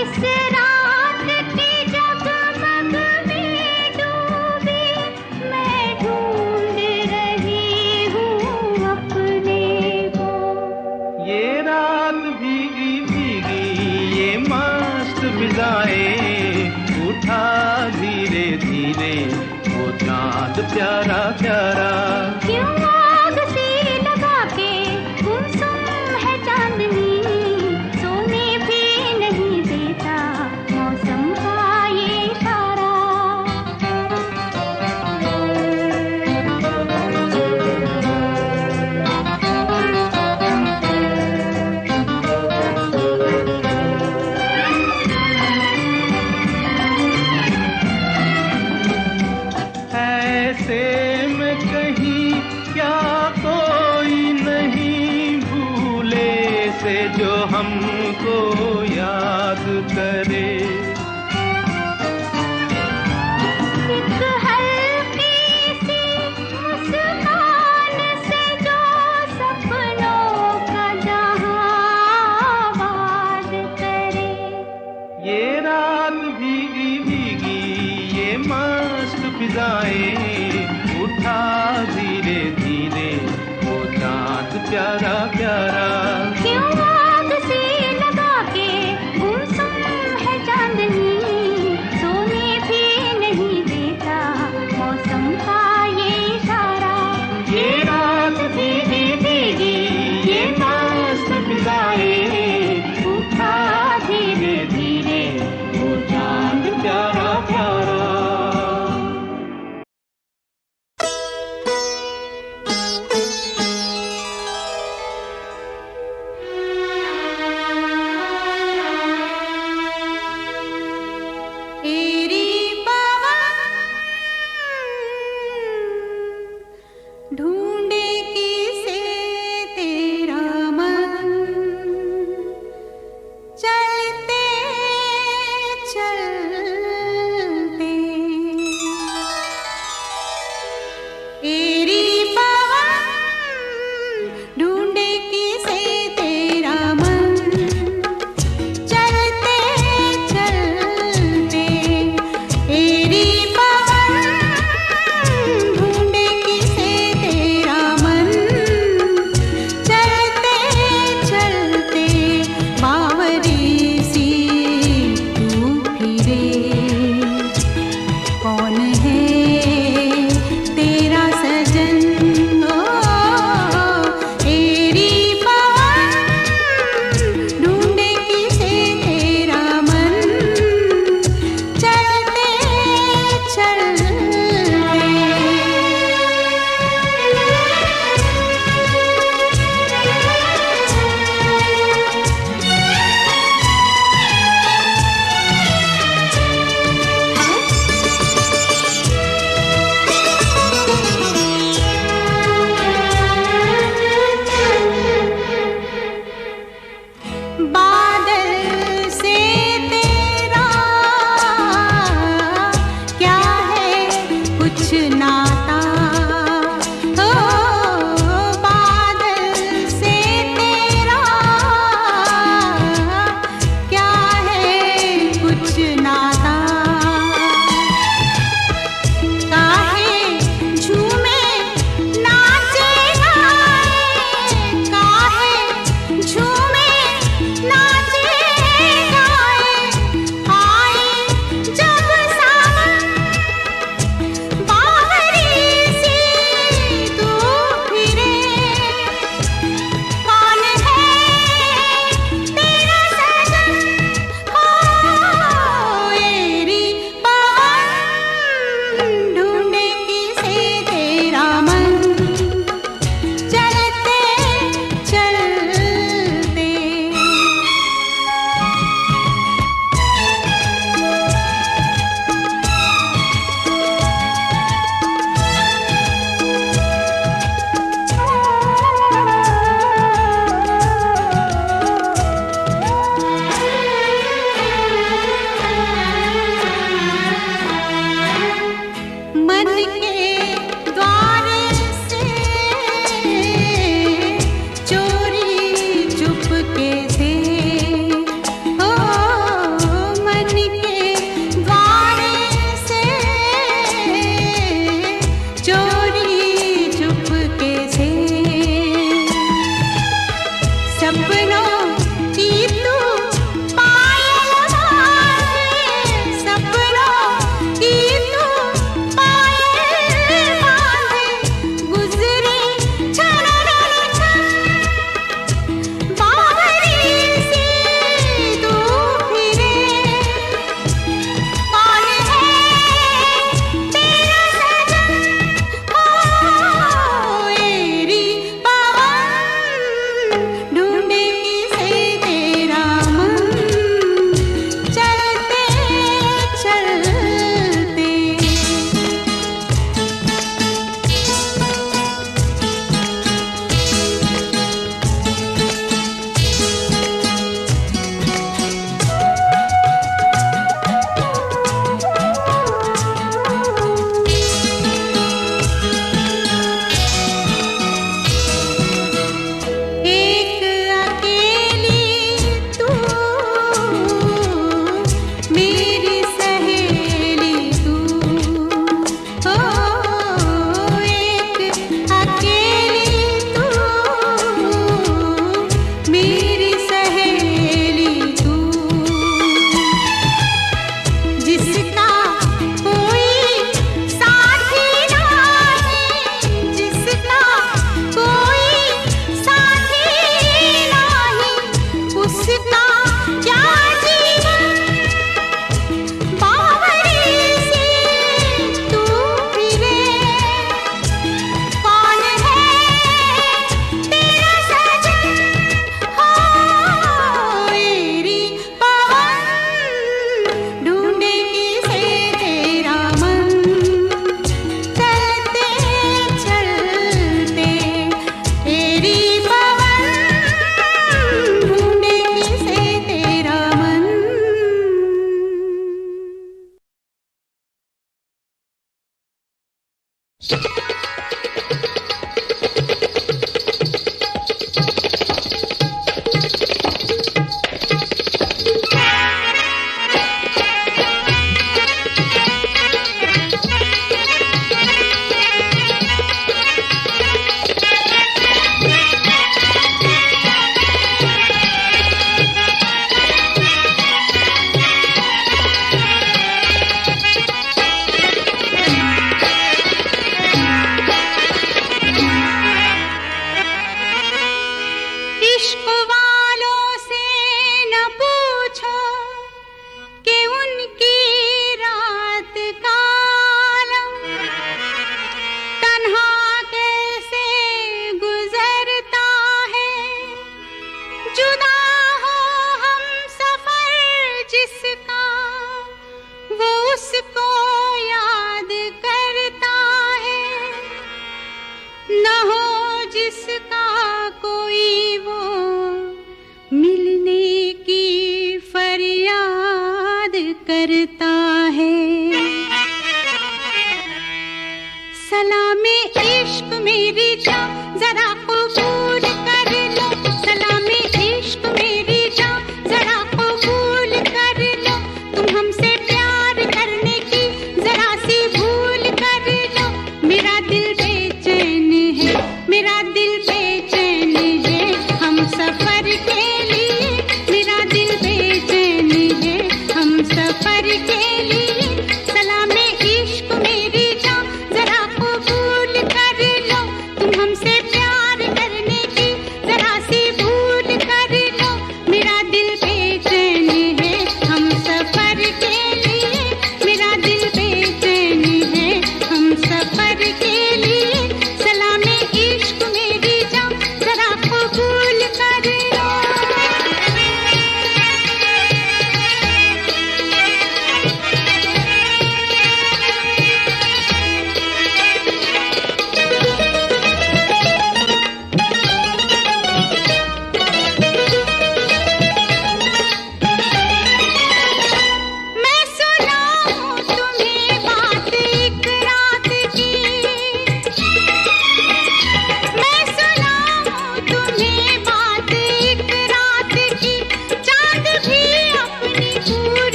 इस रात की जगमग में डूबी, मैं ढूंढ रही हूँ अपने को। ये रात भीगी भीगी, ये मस्त फिजाएं, उठा धीरे धीरे वो चांद प्यारा प्यारा। क्यों आग सी लगा के गुमसुम है चांदनी, सोने भी नहीं देता मौसम का ये इशारा। ऐसे में कहीं क्या कोई नहीं भूले से जो हमको याद करे। एक हल्की सी मुस्कान से जो सपनों का जहां आबाद करे। ये रात भीगी भीगी, ये मस्त फिजाएं, उठा धीरे धीरे वो चांद प्यारा प्यारा। क्यों आग सी लगा के गुमसुम है चांदनी, सोने भी नहीं देता मौसम का ये इशारा। ये रात भीगी भीगी, ये मस्त फिजाएं, उठा धीरे धीरे वो चांद प्यारा प्यारा।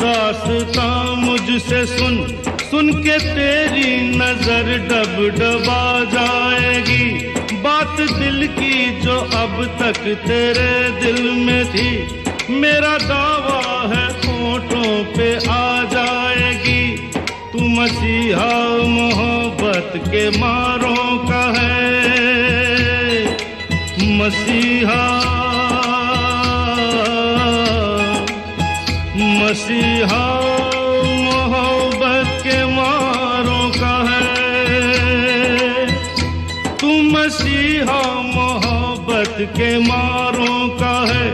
दास्तां मुझसे सुन, सुन के तेरी नजर डब डबा जाएगी। बात दिल की जो अब तक तेरे दिल में थी, मेरा दावा है होठों पे आ जाएगी। तू मसीहा मोहब्बत के मारों का है, मसीहा मसीहा मोहब्बत के मारों का है। तू मसीहा मोहब्बत के मारों का है।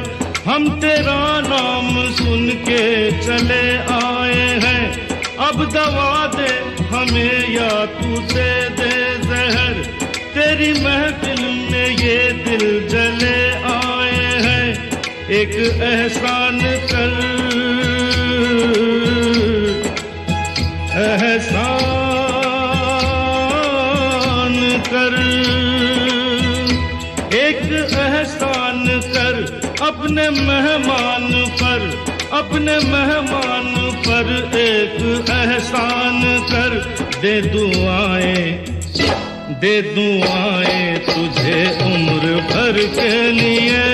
हम तेरा नाम सुन के चले आए हैं। अब दवा दे हमें या तू दे दे जहर। तेरी महफिल में ये दिल जले आए हैं। एक एहसान कर, एहसान कर, एक एहसान कर अपने मेहमान पर, अपने मेहमान पर एक एहसान कर। दे दुआएं तुझे उम्र भर के लिए,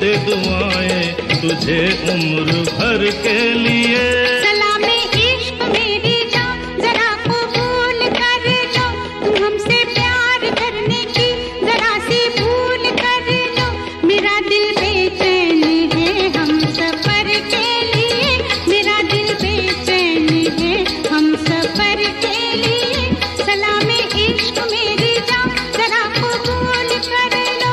दे दुआएं तुझे उम्र भर के लिए। सलामे इश्क मेरी जान जरा कबूल कर लो, तुम हमसे प्यार करने की जरा सी भूल कर लो। मेरा दिल बेचैन है हम सफर के लिए, मेरा दिल बेचैन है हम सफर के लिए। सलामे इश्क मेरी जान जरा कबूल कर लो।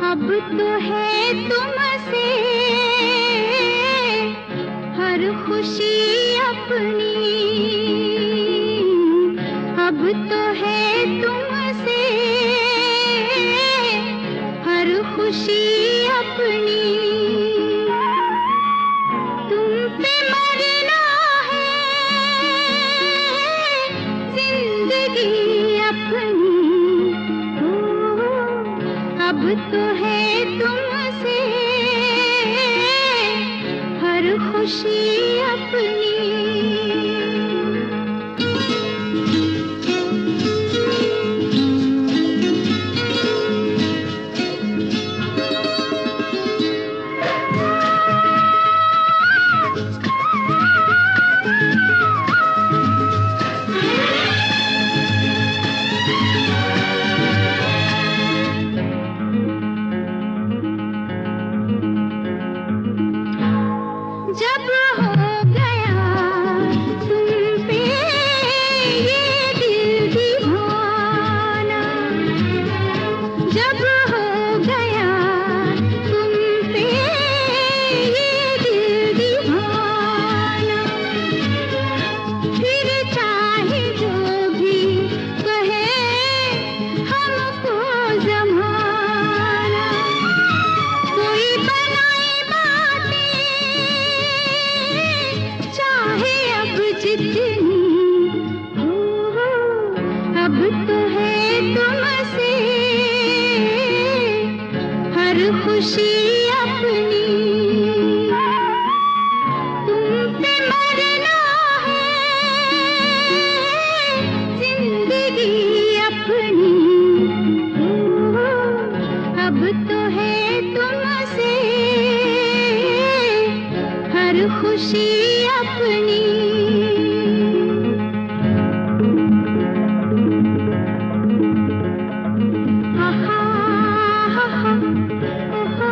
अब तो है तुमसे हर खुशी अपनी, अब तो है तुमसे हर खुशी अपनी। तुम पे मरना है जिंदगी अपनी, अब तो है तुमसे हर खुशी अपनी। जब हो गया तुम पे ये दिल दीवाना, जब हो गया तुम पे ये दिल दीवाना, फिर चाहे जो भी कहे हमको जमाना। कोई बनाए बातें चाहे अब जितनी हो, अब तो है तुमसे हर खुशी अपनी। तुम पे मरना है जिंदगी अपनी, अब तो है तुमसे हर खुशी अपनी। आहा, आहा, आहा,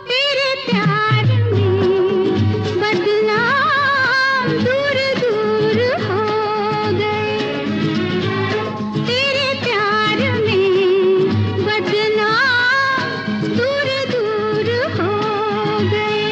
तेरे प्यार में बदनाम दूर दूर हो गए, तेरे प्यार में बदनाम दूर दूर हो गए।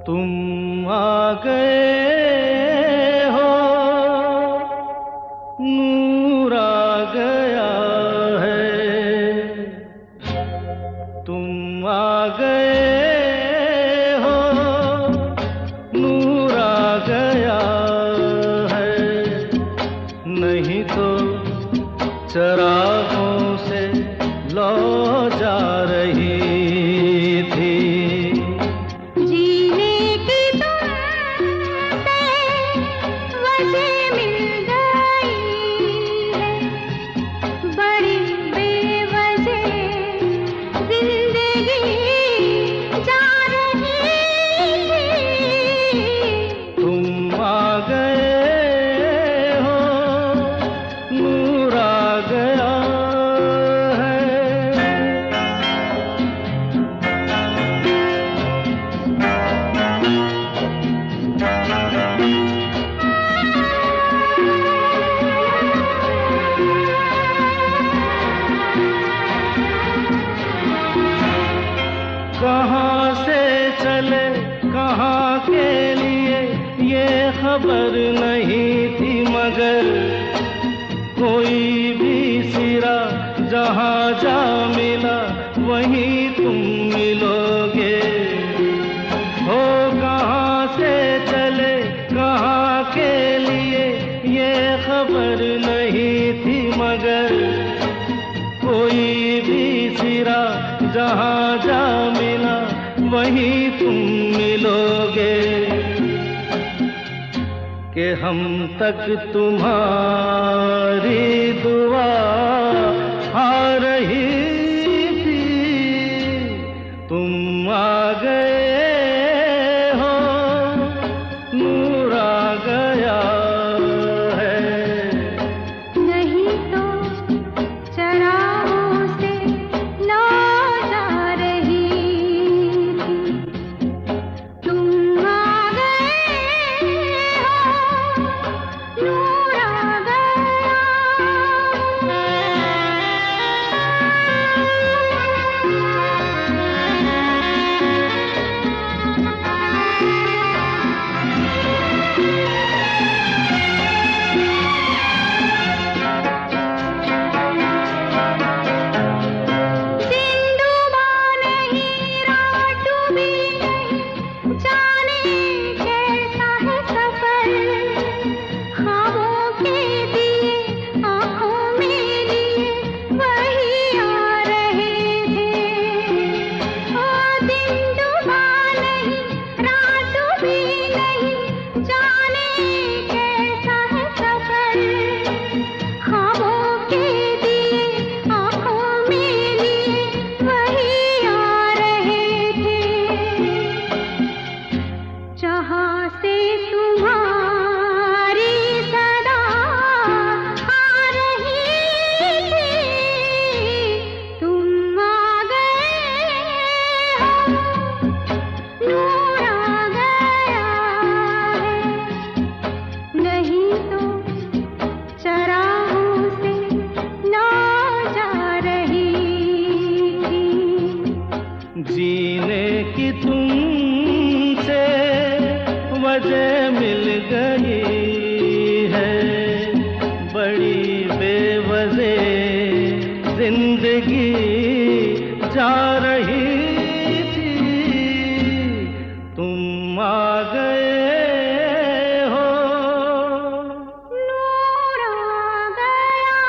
तुम आ गए हो, नूर आ गया है। तुम आ गए हो, नूर आ गया है। नहीं तो चरागों से लौ जा रही थी। जीने की तुमसे वजह मिल गई है, बड़ी बेवजह जिंदगी जा रही थी। तुम आ गए हो, नूर आ गया है। कहाँ से चले कहाँ के लिए ये खबर नहीं थी, मगर कोई भी सिरा जहाँ जा मिला वहीं तुम मिलोगे। हो कहाँ से चले कहाँ के लिए ये खबर नहीं थी, मगर कोई भी सिरा जहाँ जा मिला वहीं तुम मिलोगे। कि हम तक तुम्हारी दुआ आ रही थी। तुम आ गए हो, नूर आ गया है। नहीं तो चरागों से लौ जा रही थी। तुम आ गए हो, नूर आ गया। सिंधुबा नहीं, रात भी नहीं, जाने कैसा है सफर। ख्वाबों के दिए आँखों में लिए वही आ रहे थे। ओ सिंधुबा नहीं, रात भी नहीं, जाने कैसा है सफर। ख्वाबों के दिए आँखों में लिए वही आ रहे थे। जहाँ से तुम्हारी सदा आ रही थी। तुम आ गए हो, नूर आ गया है। नहीं तो चरागों से लौ जा रही थी। जीने की तुमसे वजह मिल गई है, बड़ी बेवजह जिंदगी जा रही थी। तुम आ गए हो, नूर आ गया।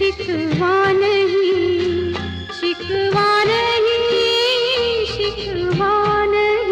शिकवा नहीं, शिकवा नहीं, शिकवा नहीं।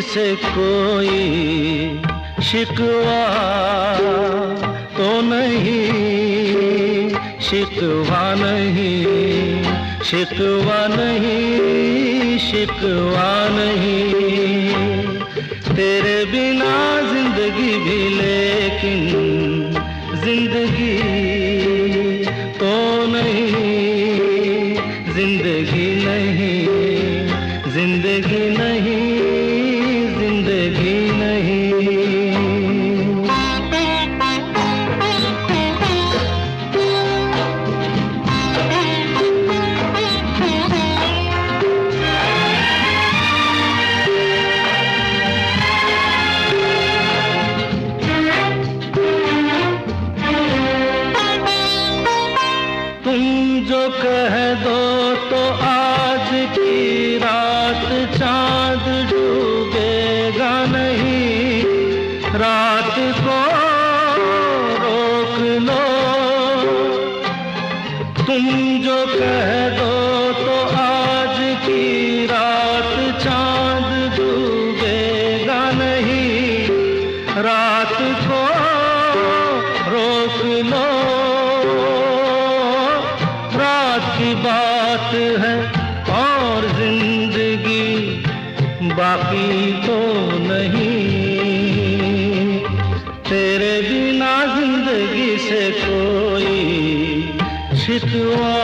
से कोई शिकवा तो नहीं, शिकवा नहीं, शिकवा नहीं, शिकवा नहीं। तेरे बिना जिंदगी भी लेकिन जिंदगी तो नहीं, जिंदगी नहीं, जिंदगी नहीं, जिंदगी नहीं। तुम जो कह दो तो आज की रात चांद डूबेगा नहीं, रात को रोक लो। तुम जो कह दो तो आज की रात चांद डूबेगा नहीं, रात को रोक लो। रात की बात है और जिंदगी बाकी तो नहीं। तेरे बिना जिंदगी से कोई शिकवा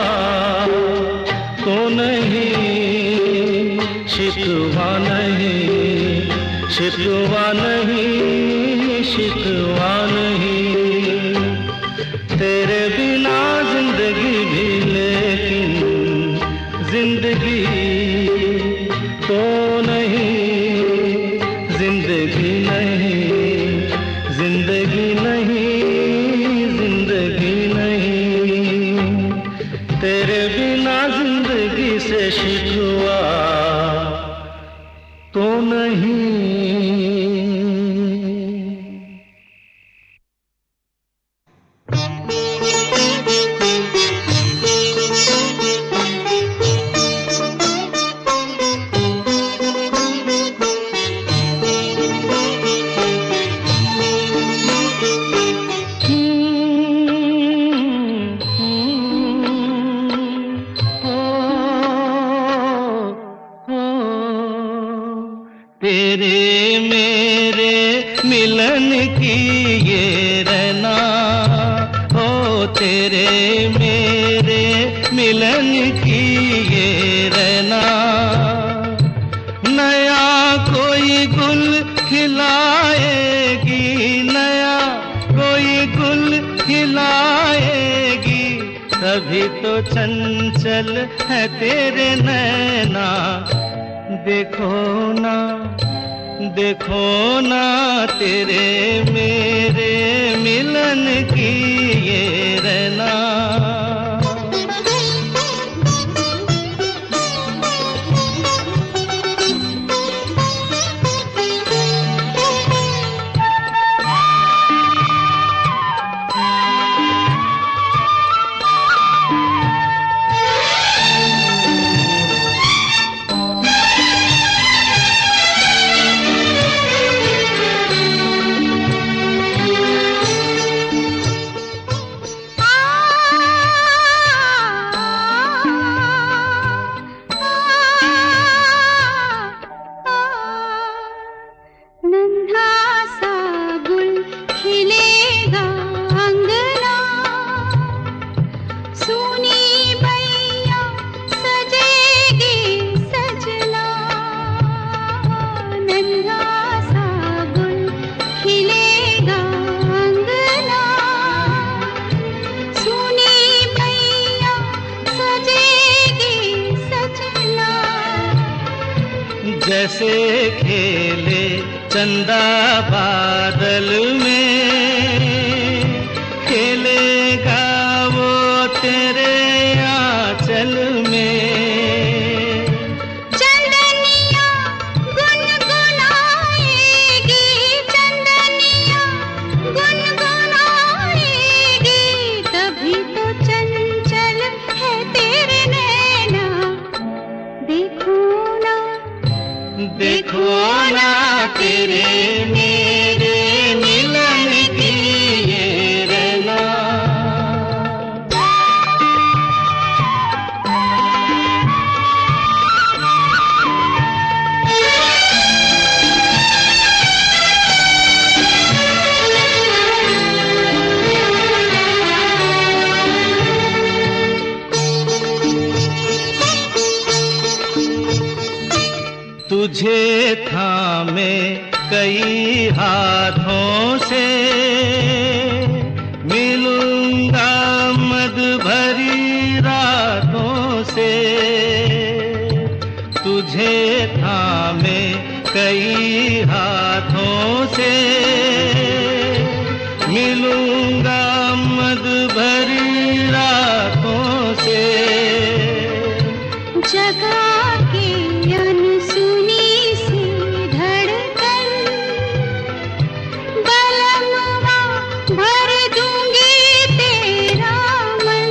तो नहीं, शिकवा नहीं, शिकवा नहीं, शिकवा नहीं। तेरे बिना जिंदगी भी लेकिन जिंदगी तो नहीं, जिंदगी नहीं, जिंदगी नहीं, जिंदगी नहीं। तेरे बिना जिंदगी से शिकवा तो नहीं। तेरे मेरे मिलन की ये रहना, हो तेरे मेरे मिलन की ये रहना। नया कोई गुल खिलाएगी, नया कोई गुल खिलाएगी, तभी तो चंचल है तेरे नैना। देखो ना, देखो ना तेरे मेरे मिलन की ये रहना। जैसे खेले चंदा बादल में, खेलेगा वो तेरे आंचल में। चंदनिया गुनगुनाएगी, चंदनिया गुनगुनाएगी, तभी तो चंचल है तेरे नैना। देखो ना, देखो ना तेरे मेरे मिलन की ये रहना। तुझे थामे कई हाथों से, मिलूंगा मद भरी रातों से। तुझे थामे कई हाथों से, मिलूंगा मद भरी रातों से। जगा के अनसुनी सी धड़कन, बलमवा भर दूंगी तेरा मन।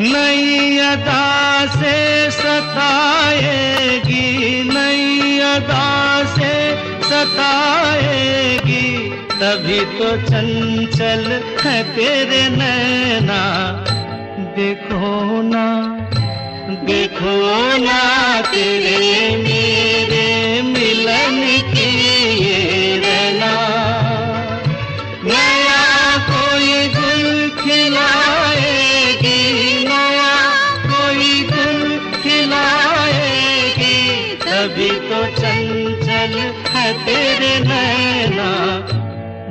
नई अदा से सताएगी, नई अदा से सताएगी, तभी तो चंचल है तेरे नैना। देखो ना, देखो ना तेरे मेरे मिलन की ये रहना। नया कोई गुल खिलाएगी, नया कोई गुल खिलाएगी, तभी तो चंचल है तेरे नैना।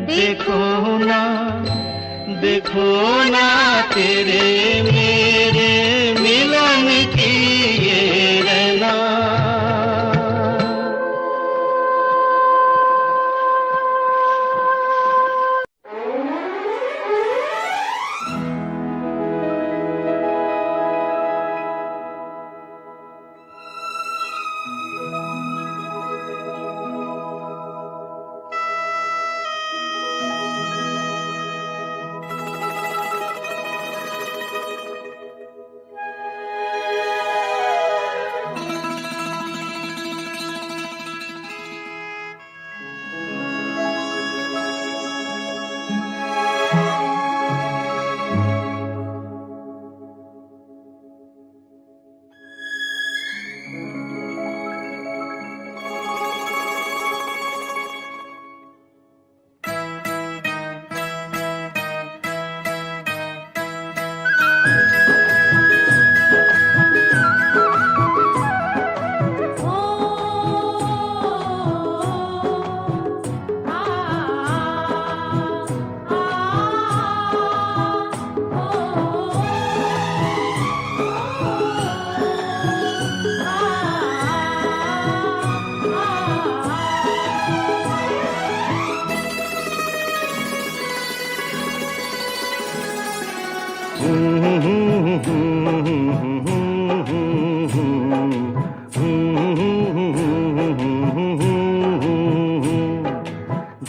देखो ना, देखो ना तेरे मेरे मिलन की ये रहना।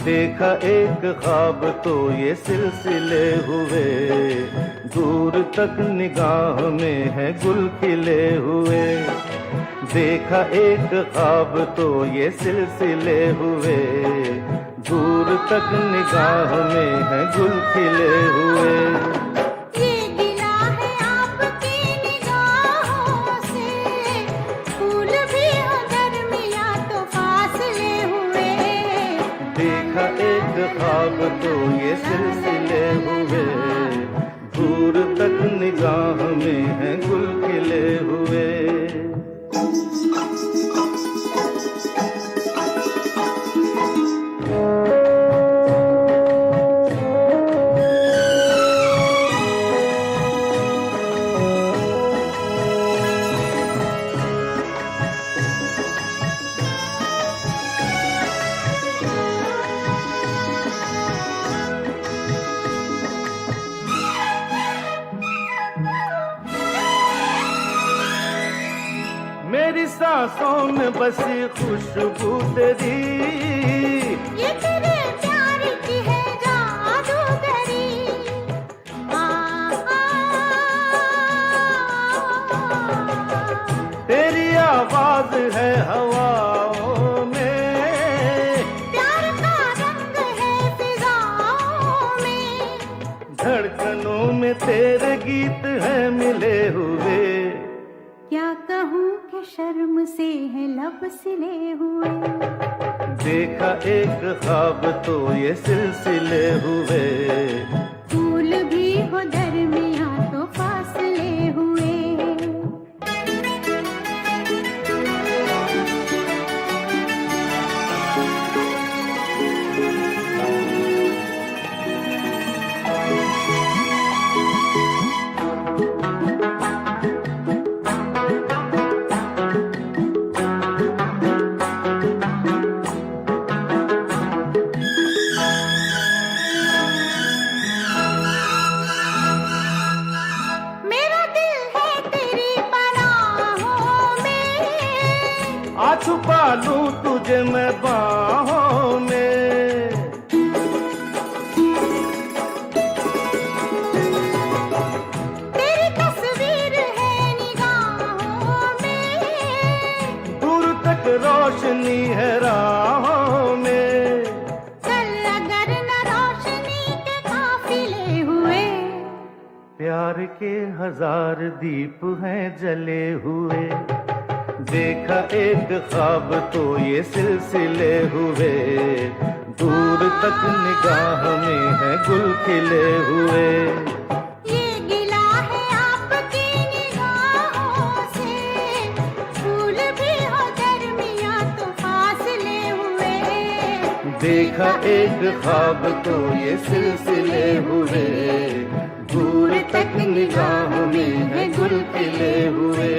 देखा एक ख्वाब तो ये सिलसिले हुए, दूर तक निगाह में है गुल खिले हुए। देखा एक ख्वाब तो ये सिलसिले हुए, दूर तक निगाह में है गुल खिले हुए। ख्वाब तो ये सिलसिले हुए, दूर तक निगाह में है गुल खिले हुए। सांसों में बसी खुशबू तेरी, ये तेरे प्यार की है जादूगरी। तेरी आवाज है हवाओं में, प्यार का रंग है फिजाओं में, धड़कनों में तेरे गीत है मिले हुए। क्या कहूँ कि शर्म से है लब सिले हुए। देखा एक ख्वाब तो ये सिलसिले हुए, फूल भी हो दरमियाँ तो फासले हुए। आ छुपा लूं तुझे मैं बाहों में, तेरी तस्वीर है निगाहों में, दूर तक रोशनी है राहों में। कल अगर न रोशनी के काफिले हुए, प्यार के 1000 दीप हैं जले हुए। देखा एक ख्वाब तो ये सिलसिले हुए, दूर तक निगाह में है गुल खिले हुए। ये गिला है आपकी निगाहों से, फूल भी हो दरमियाँ तो फासले हुए। देखा एक ख्वाब तो ये सिलसिले हुए, दूर तक निगाह में है गुल खिले हुए।